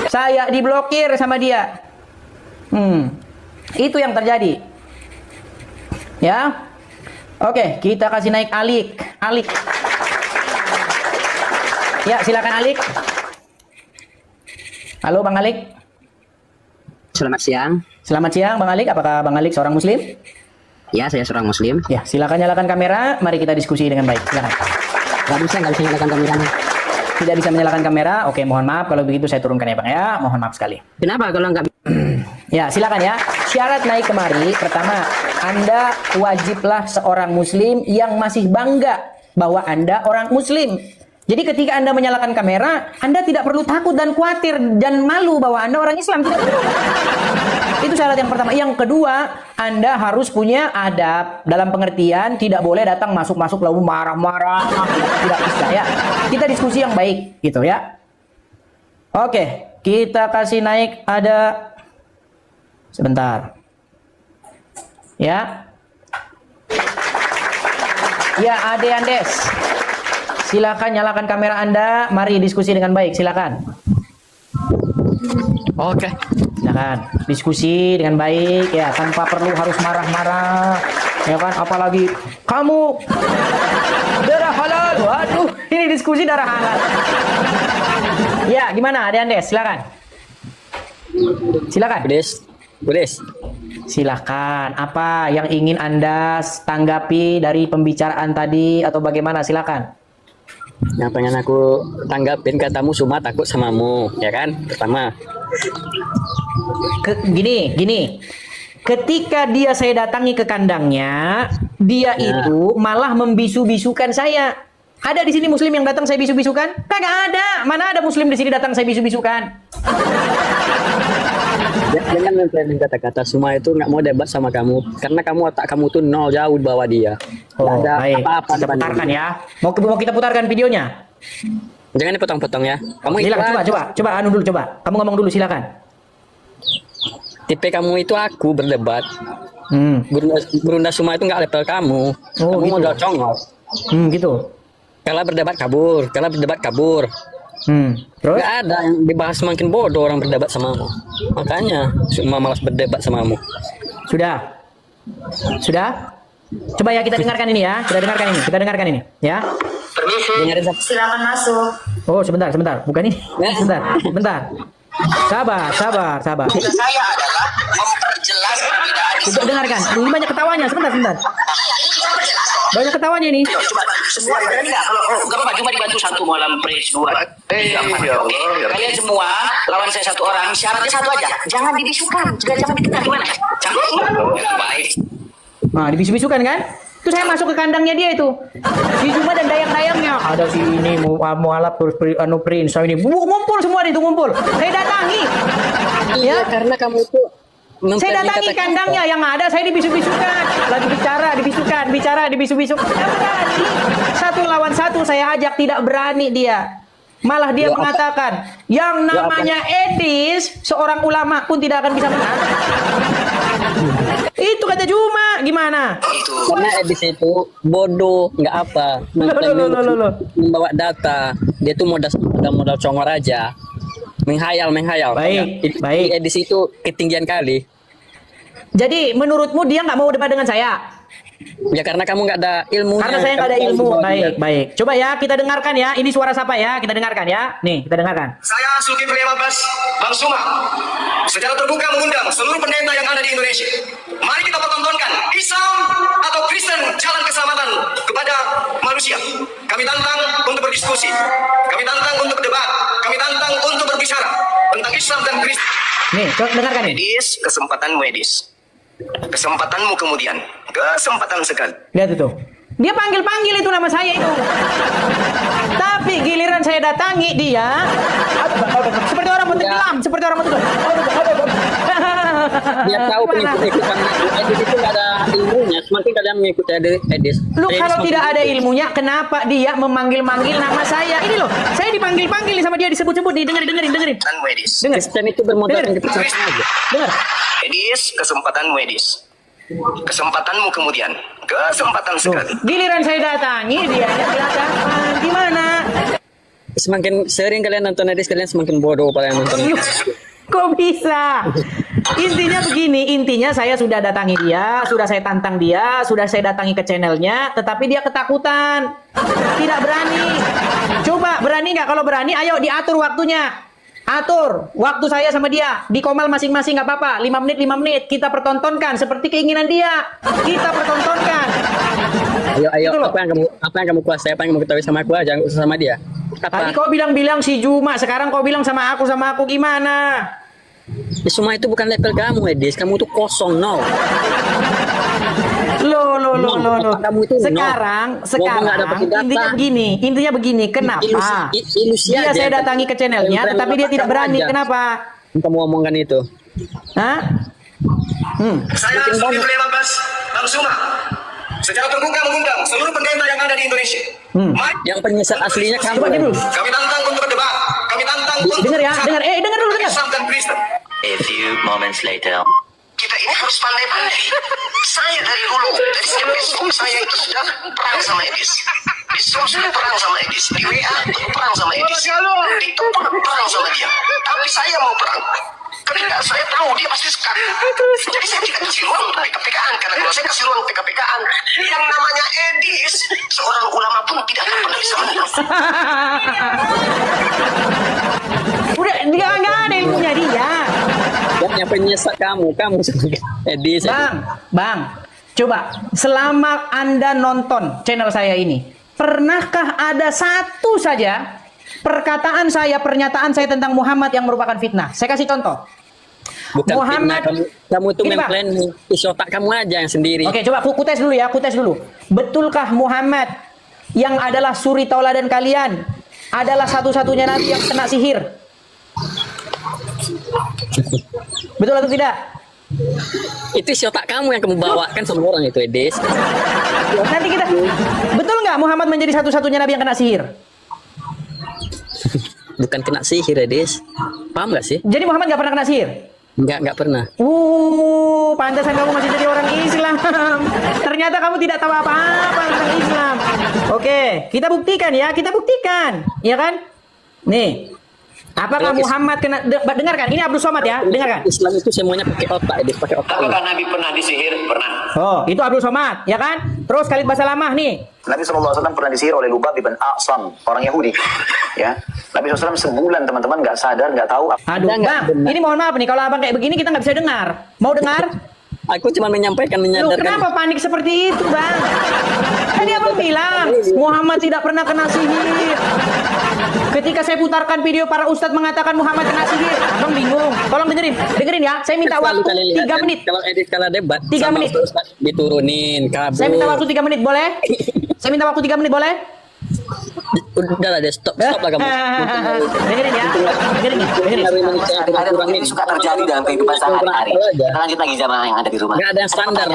saya diblokir sama dia. Itu yang terjadi. Ya. Oke, kita kasih naik Alik. Ya, silakan Alik. Halo Bang Alik. Selamat siang. Selamat siang Bang Alik. Apakah Bang Alik seorang muslim? Ya, saya seorang muslim. Ya, silakan nyalakan kamera. Mari kita diskusi dengan baik. Silakan. Nggak bisa nyalakan kameranya. Tidak bisa menyalakan kamera. Oke, mohon maaf kalau begitu saya turunkan ya Bang ya. Mohon maaf sekali. Kenapa kalau nggak? Ya, silakan ya. Syarat naik kemari, pertama, Anda wajiblah seorang muslim yang masih bangga bahwa Anda orang muslim. Jadi ketika Anda menyalakan kamera, Anda tidak perlu takut dan khawatir dan malu bahwa Anda orang Islam. Tidak perlu. Itu syarat yang pertama. Yang kedua, Anda harus punya adab dalam pengertian tidak boleh datang masuk-masuk lalu marah-marah. Tidak bisa ya. Kita diskusi yang baik gitu ya. Oke, kita kasih naik ada sebentar. Ya. Ya, Ade Andes. Silakan nyalakan kamera Anda. Mari diskusi dengan baik. Silakan. Oke. Silakan diskusi dengan baik ya, tanpa perlu harus marah-marah. Ya kan, apalagi kamu darah halal. Waduh, ini diskusi darah halal. Ya, gimana Ade Andes? Silakan. Silakan. Budes. Silakan. Apa yang ingin Anda tanggapi dari pembicaraan tadi atau bagaimana? Silakan. Yang pengen aku tanggapin katamu cuma takut samamu, ya kan? Pertama. Gini. Ketika saya datangi ke kandangnya, Dia itu malah membisu-bisukan saya. Ada di sini muslim yang datang saya bisu-bisukan? Kagak ada. Mana ada muslim di sini datang saya bisu-bisukan? Jangan mempelajari kata-kata. Semua itu nggak mau debat sama kamu karena kamu otak kamu tuh nol jauh di bawah dia. Nggak ada Baik, apa-apa. kita putarkan ya. Mau kita putarkan videonya? Jangan dipotong-potong ya. Kamu Silakan, coba anu dulu, coba. Kamu ngomong dulu, silakan. Tipe kamu itu aku berdebat. Berunda semua itu nggak level kamu. Kamu gitu. modal congol. Gitu. Kalau berdebat kabur. Terus? Nggak ada yang dibahas, semakin bodoh orang berdebat samamu. Makanya semua malas berdebat samamu. Sudah? Coba ya kita dengarkan ini ya. Kita dengarkan ini ya. Permisi. Silakan masuk. Oh, sebentar. Bukan ini. Sebentar. Sabar. Tugas saya adalah memperjelas perbedaan. Coba dengarkan. Ini banyak ketawanya. Sebentar. Banyak ketawanya ini. Coba semua berani nggak kalau nggak apa-apa, cuma dibantu satu malam pres 2. Kalian semua lawan saya 1 orang, syaratnya 1 aja. Jangan dibisukan, jangan ditekan, gimana? Baik. Nah, dibisu-bisukan kan? Terus saya masuk ke kandangnya dia itu. Si Juma dan dayang-dayangnya. Ada si ini mualaf terus Prince ini. Ngumpul semua itu ngumpul. Saya datangi. Ya, karena kamu itu saya datangi kandangnya, yang ada saya dibisu-bisukan. Lagi bicara dibisu-bisukan. Tidak berani. 1 lawan 1 saya ajak, tidak berani dia. Malah dia mengatakan, yang namanya Edis, seorang ulama pun tidak akan bisa menang. Itu kata Juma, gimana? Karena Edis itu bodoh, nggak apa. Membawa data, dia tuh modal congor aja. Menghayal. Baik. Edis itu ketinggian kali. Jadi menurutmu dia nggak mau debat dengan saya? Ya karena kamu nggak ada ilmu. Karena saya nggak ada ilmu. Baik. Coba ya kita dengarkan ya. Ini suara siapa ya? Kita dengarkan ya. Nih kita dengarkan. Saya Zulkifli Abbas, Bang Suma, secara terbuka mengundang seluruh pendeta yang ada di Indonesia. Mari kita pertontonkan Islam atau Kristen jalan keselamatan kepada manusia. Kami tantang untuk berdiskusi. Kami tantang untuk debat. Kami tantang untuk berbicara tentang Islam dan Kristen. Nih, dengarkan nih. Edis, kesempatanmu Edis. Kesempatanmu kemudian. Kesempatan sekali. Lihat itu. Dia panggil-panggil itu nama saya itu. Tapi giliran saya datangi dia, seperti orang tenggelam, Dia tahu pengikut-ikutan Edis itu nggak ada ilmunya. Semakin kalian mengikuti Edis. Lu kalau tidak ada ilmunya, kenapa dia memanggil-manggil nama saya? Ini loh, saya dipanggil-panggil sama dia, disebut-sebut nih. Dengerin. Kristen itu bermodalkan kepercayaan aja. Dengar. Edis, kesempatanmu Edis. Kesempatanmu kemudian. Kesempatan sekali. Giliran saya datangi, dia bilang, gimana? Semakin sering kalian nonton Edis, kalian semakin bodoh pada yang nonton. Kok bisa? Intinya begini, saya sudah datangi dia, sudah saya tantang dia, sudah saya datangi ke channelnya, tetapi dia ketakutan, tidak berani. Coba berani nggak? Kalau berani, ayo diatur waktunya. Atur waktu saya sama dia di komal masing-masing, nggak apa-apa. 5 menit kita pertontonkan seperti keinginan dia. Kita pertontonkan. Ayo, apa yang kamu kuasai, apa yang kamu ketahui sama aku aja, jangan usah sama dia. Tadi kau bilang si Juma, sekarang kau bilang sama aku gimana? Ya, semua itu bukan level kamu, Edis. Kamu tuh kosong, nol. Loh. Kamu itu sekarang intinya begini, kenapa? Dia saya datangi ke channelnya, tetapi dia tidak berani. Kenapa? Kamu ngomongkan itu. Hah? Saya Zulkifli Abbas, Bang Suma, secara terbuka mengundang seluruh pendeta yang ada di Indonesia. Yang penyesat aslinya kamu. Kami tantang untuk berdebat. Kami tantang untuk dengar dulu. Islam dan Kristen. A few moments later. Kita ini harus pandai-pandai. Saya dari dulu, dari sejak besok saya itu sudah perang sama Edis. Besok sudah perang sama Edis. Di WA perang sama Edis. Di tempat perang sama dia. Tapi saya mau perang. Karena saya tahu dia pasti sekat. Jadi saya tidak kasih ruang PKP-an. Karena kalau saya kasih ruang PKP-an, yang namanya Edis, seorang ulama pun tidak akan pernah bisa menang. Udah, dia nggak ada ilmunya dia. Yang penyesat kamu sebagai Edis. Bang, coba selama Anda nonton channel saya ini, pernahkah ada satu saja pernyataan saya tentang Muhammad yang merupakan fitnah? Saya kasih contoh. Bukan Muhammad, fitnah, kamu tuh Ini, Bang. memplan isi otak kamu aja yang sendiri. Oke, coba aku tes dulu ya, aku tes dulu. Betulkah Muhammad yang adalah suri tauladan kalian adalah satu-satunya nabi yang kena sihir? Betul atau tidak? Itu isi otak kamu yang kamu bawakan semua orang itu, Edis. Nanti kita, betul nggak Muhammad menjadi satu-satunya nabi yang kena sihir? Bukan kena sihir, Edis. Paham nggak sih? Jadi Muhammad nggak pernah kena sihir? Nggak pernah. Pantasan kamu masih jadi orang Islam. Ternyata kamu tidak tahu apa-apa tentang Islam. Oke, kita buktikan ya, kita buktikan, ya kan? Nih, apakah Muhammad kena? Dengarkan, ini Abdul Somad ya, dengarkan. Islam itu semuanya pakai otak, Edis, pakai otak. Apakah Nabi pernah disihir? Pernah. Oh, itu Abdul Somad, ya kan? Terus Khalid Basalamah nih. Nabi SAW pernah disihir oleh Lubab bin A'sam, orang Yahudi. Ya, Nabi SAW sebulan teman-teman nggak sadar, nggak tahu. Aduh, Bang, ini mohon maaf nih, kalau abang kayak begini kita nggak bisa dengar. Mau dengar? Aku cuma menyampaikan, Loh, menyadarkan. kenapa panik seperti itu, Bang? Tadi abang bilang Muhammad tidak pernah kena sihir. Ketika saya putarkan video para ustadz mengatakan Muhammad kena sihir, abang bingung. Tolong dengerin ya. Saya minta waktu 3 menit. Kalau Edis kalau debat, 3 menit. Ustaz diturunin, kabur. Saya minta waktu 3 menit, boleh? Saya minta waktu 3 menit, boleh? Udah lah, stop lah kamu. Dengerin ya. Dengerin. Ini suka terjadi dalam kehidupan sehari-hari. Kita lanjut lagi jamaah yang ada di rumah. Nggak ada yang standar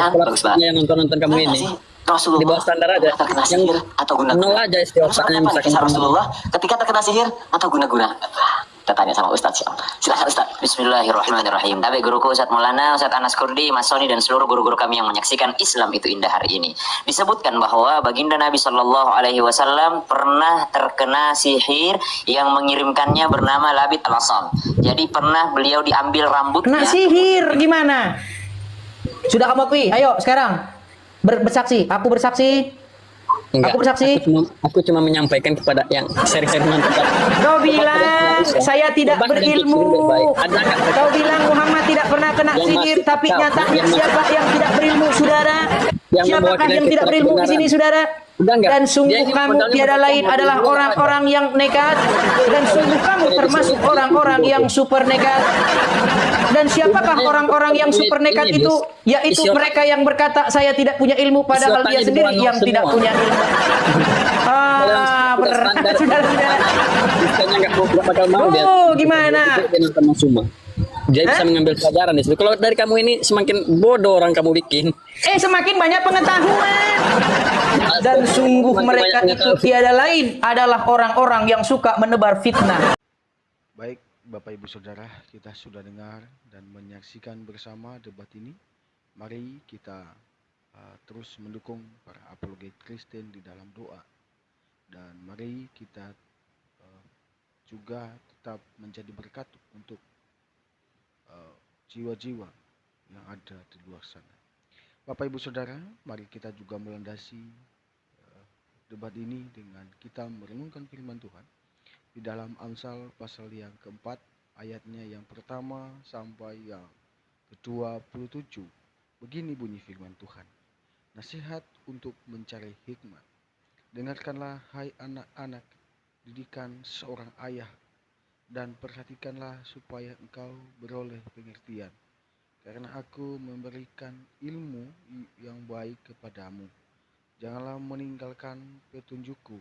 yang nonton kamu ini. Di bawah standar aja. Terkena sihir atau guna-guna? Nol aja istiotanya misalkan. Rasulullah ketika terkena sihir atau guna-guna? Kita tanya sama Ustadz. Silakan Ustadz. Bismillahirrahmanirrahim. Tapi guruku Ustadz Maulana, Ustadz Anas Kurdi, Mas Soni dan seluruh guru-guru kami yang menyaksikan Islam itu indah hari ini. Disebutkan bahwa baginda Nabi Shallallahu Alaihi Wasallam pernah terkena sihir yang mengirimkannya bernama Labid Al-Asam. Jadi pernah beliau diambil rambutnya. Kena sihir gimana? Sudah kamu akui? Ayo sekarang bersaksi. Aku bersaksi. Enggak, aku bersaksi. Aku cuma menyampaikan kepada yang sering-sering nonton. Kau bilang saya tidak berilmu. Kau bilang Muhammad tidak pernah kena sihir, tapi nyatanya siapa yang tidak berilmu, saudara? Siapakah yang tidak berilmu di sini, saudara? Dan sungguh kamu tiada lain adalah orang-orang yang nekat. Dan sungguh kamu termasuk orang-orang yang super nekat. Dan siapakah orang-orang yang super nekat itu? Yaitu mereka yang berkata saya tidak punya ilmu, padahal dia sendiri yang tidak punya ilmu. Berat, saudara-saudara. Gimana? Dia bisa mengambil pelajaran di situ. Kalau dari kamu ini semakin bodoh orang kamu bikin. Semakin banyak pengetahuan. Dan sungguh mereka itu tiada lain adalah orang-orang yang suka menebar fitnah. Baik, Bapak Ibu Saudara, kita sudah dengar dan menyaksikan bersama debat ini. Mari kita terus mendukung para apologet Kristen di dalam doa. Dan mari kita juga tetap menjadi berkat untuk jiwa-jiwa yang ada di luar sana. Bapak Ibu Saudara, mari kita juga melandasi debat ini dengan kita merenungkan firman Tuhan di dalam Amsal pasal yang keempat, ayatnya yang pertama sampai yang ke-27. Begini bunyi firman Tuhan. Nasihat untuk mencari hikmat. Dengarkanlah hai anak-anak didikan seorang ayah, dan perhatikanlah supaya engkau beroleh pengertian. Karena aku memberikan ilmu yang baik kepadamu. Janganlah meninggalkan petunjukku,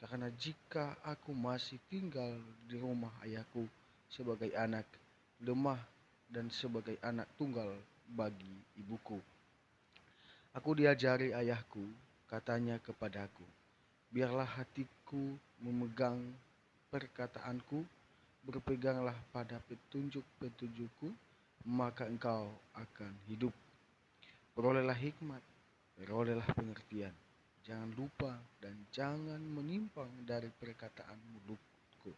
karena jika aku masih tinggal di rumah ayahku sebagai anak lemah dan sebagai anak tunggal bagi ibuku. Aku diajari ayahku, katanya kepadaku, biarlah hatiku memegang perkataanku, berpeganglah pada petunjuk-petunjukku, maka engkau akan hidup. Perolehlah hikmat, perolehlah pengertian. Jangan lupa dan jangan menyimpang dari perkataan mulutku.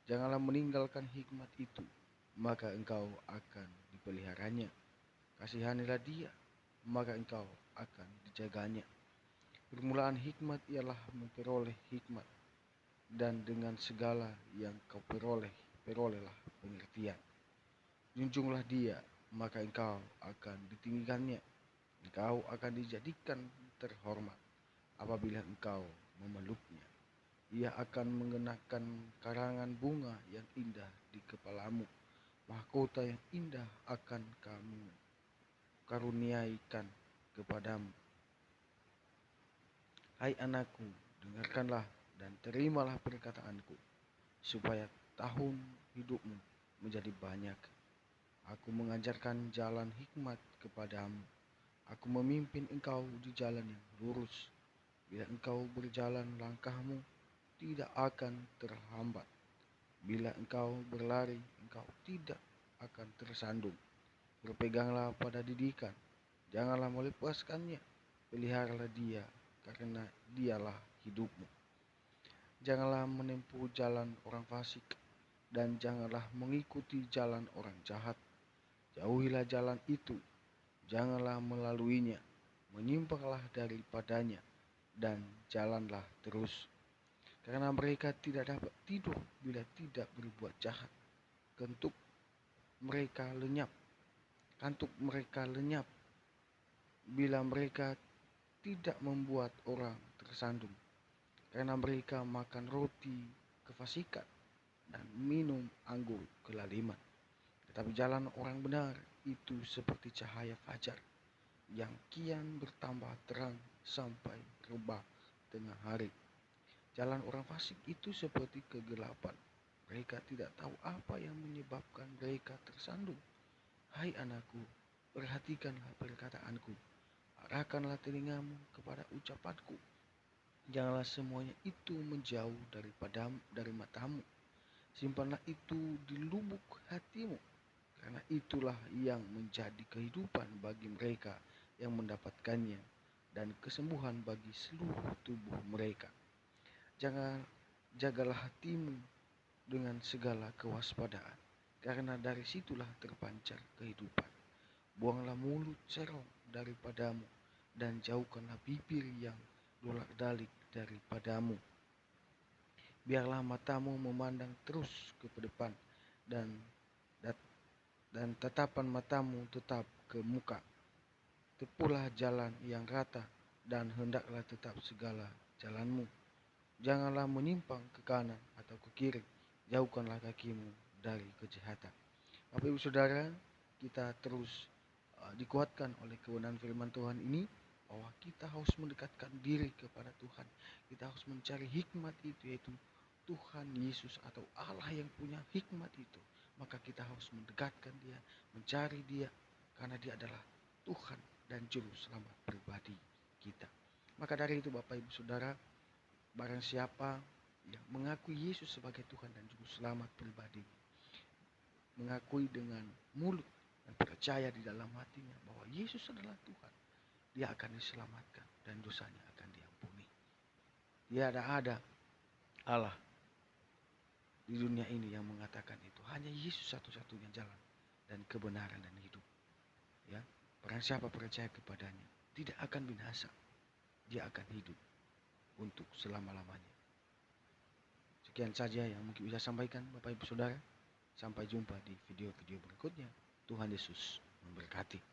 Janganlah meninggalkan hikmat itu, maka engkau akan dipeliharanya. Kasihanilah dia, maka engkau akan dijaganya. Permulaan hikmat ialah memperoleh hikmat, dan dengan segala yang kau perolehlah pengertian. Junjunglah dia, maka engkau akan ditinggikannya. Engkau akan dijadikan terhormat apabila engkau memeluknya. Ia akan mengenakan karangan bunga yang indah di kepalamu, mahkota yang indah akan kamu karuniaikan kepadamu. Hai anakku, dengarkanlah dan terimalah perkataanku, supaya tahun hidupmu menjadi banyak. Aku mengajarkan jalan hikmat kepadamu. Aku memimpin engkau di jalan yang lurus. Bila engkau berjalan, langkahmu tidak akan terhambat. Bila engkau berlari, engkau tidak akan tersandung. Berpeganglah pada didikan, janganlah melepaskannya. Peliharalah dia, karena dialah hidupmu. Janganlah menempuh jalan orang fasik, dan janganlah mengikuti jalan orang jahat. Jauhilah jalan itu, janganlah melaluinya. Menyimpanglah daripadanya, dan jalanlah terus. Karena mereka tidak dapat tidur bila tidak berbuat jahat. Kantuk mereka lenyap bila mereka tidak membuat orang tersandung. Karena mereka makan roti kefasikan dan minum anggur kelaliman. Tetapi jalan orang benar itu seperti cahaya fajar yang kian bertambah terang sampai rebah tengah hari. Jalan orang fasik itu seperti kegelapan. Mereka tidak tahu apa yang menyebabkan mereka tersandung. Hai anakku, perhatikanlah perkataanku. Arahkanlah telingamu kepada ucapanku. Janganlah semuanya itu menjauh dari matamu. Simpanlah itu di lubuk hatimu, karena itulah yang menjadi kehidupan bagi mereka yang mendapatkannya dan kesembuhan bagi seluruh tubuh mereka. Jagalah hatimu dengan segala kewaspadaan, karena dari situlah terpancar kehidupan. Buanglah mulut serong daripadamu, dan jauhkanlah bibir yang dolak-dalik daripadamu. Biarlah matamu memandang terus ke depan, dan tatapan matamu tetap ke muka. Tepuhlah jalan yang rata, dan hendaklah tetap segala jalanmu. Janganlah menyimpang ke kanan atau ke kiri. Jauhkanlah kakimu dari kejahatan. Bapak Ibu Saudara, kita terus dikuatkan oleh kebenaran firman Tuhan ini, bahwa kita harus mendekatkan diri kepada Tuhan. Kita harus mencari hikmat itu, yaitu Tuhan Yesus atau Allah yang punya hikmat itu. Maka kita harus mendekatkan dia, mencari dia, karena dia adalah Tuhan dan Juru Selamat pribadi kita. Maka dari itu Bapak Ibu Saudara, barang siapa yang mengakui Yesus sebagai Tuhan dan Juru Selamat pribadi, mengakui dengan mulut dan percaya di dalam hatinya bahwa Yesus adalah Tuhan, dia akan diselamatkan dan dosanya akan diampuni. Tiada ada Allah di dunia ini yang mengatakan itu. Hanya Yesus satu-satunya jalan dan kebenaran dan hidup. Ya, barang siapa percaya kepadanya tidak akan binasa, dia akan hidup untuk selama-lamanya. Sekian saja yang mungkin bisa sampaikan Bapak Ibu Saudara. Sampai jumpa di video-video berikutnya. Tuhan Yesus memberkati.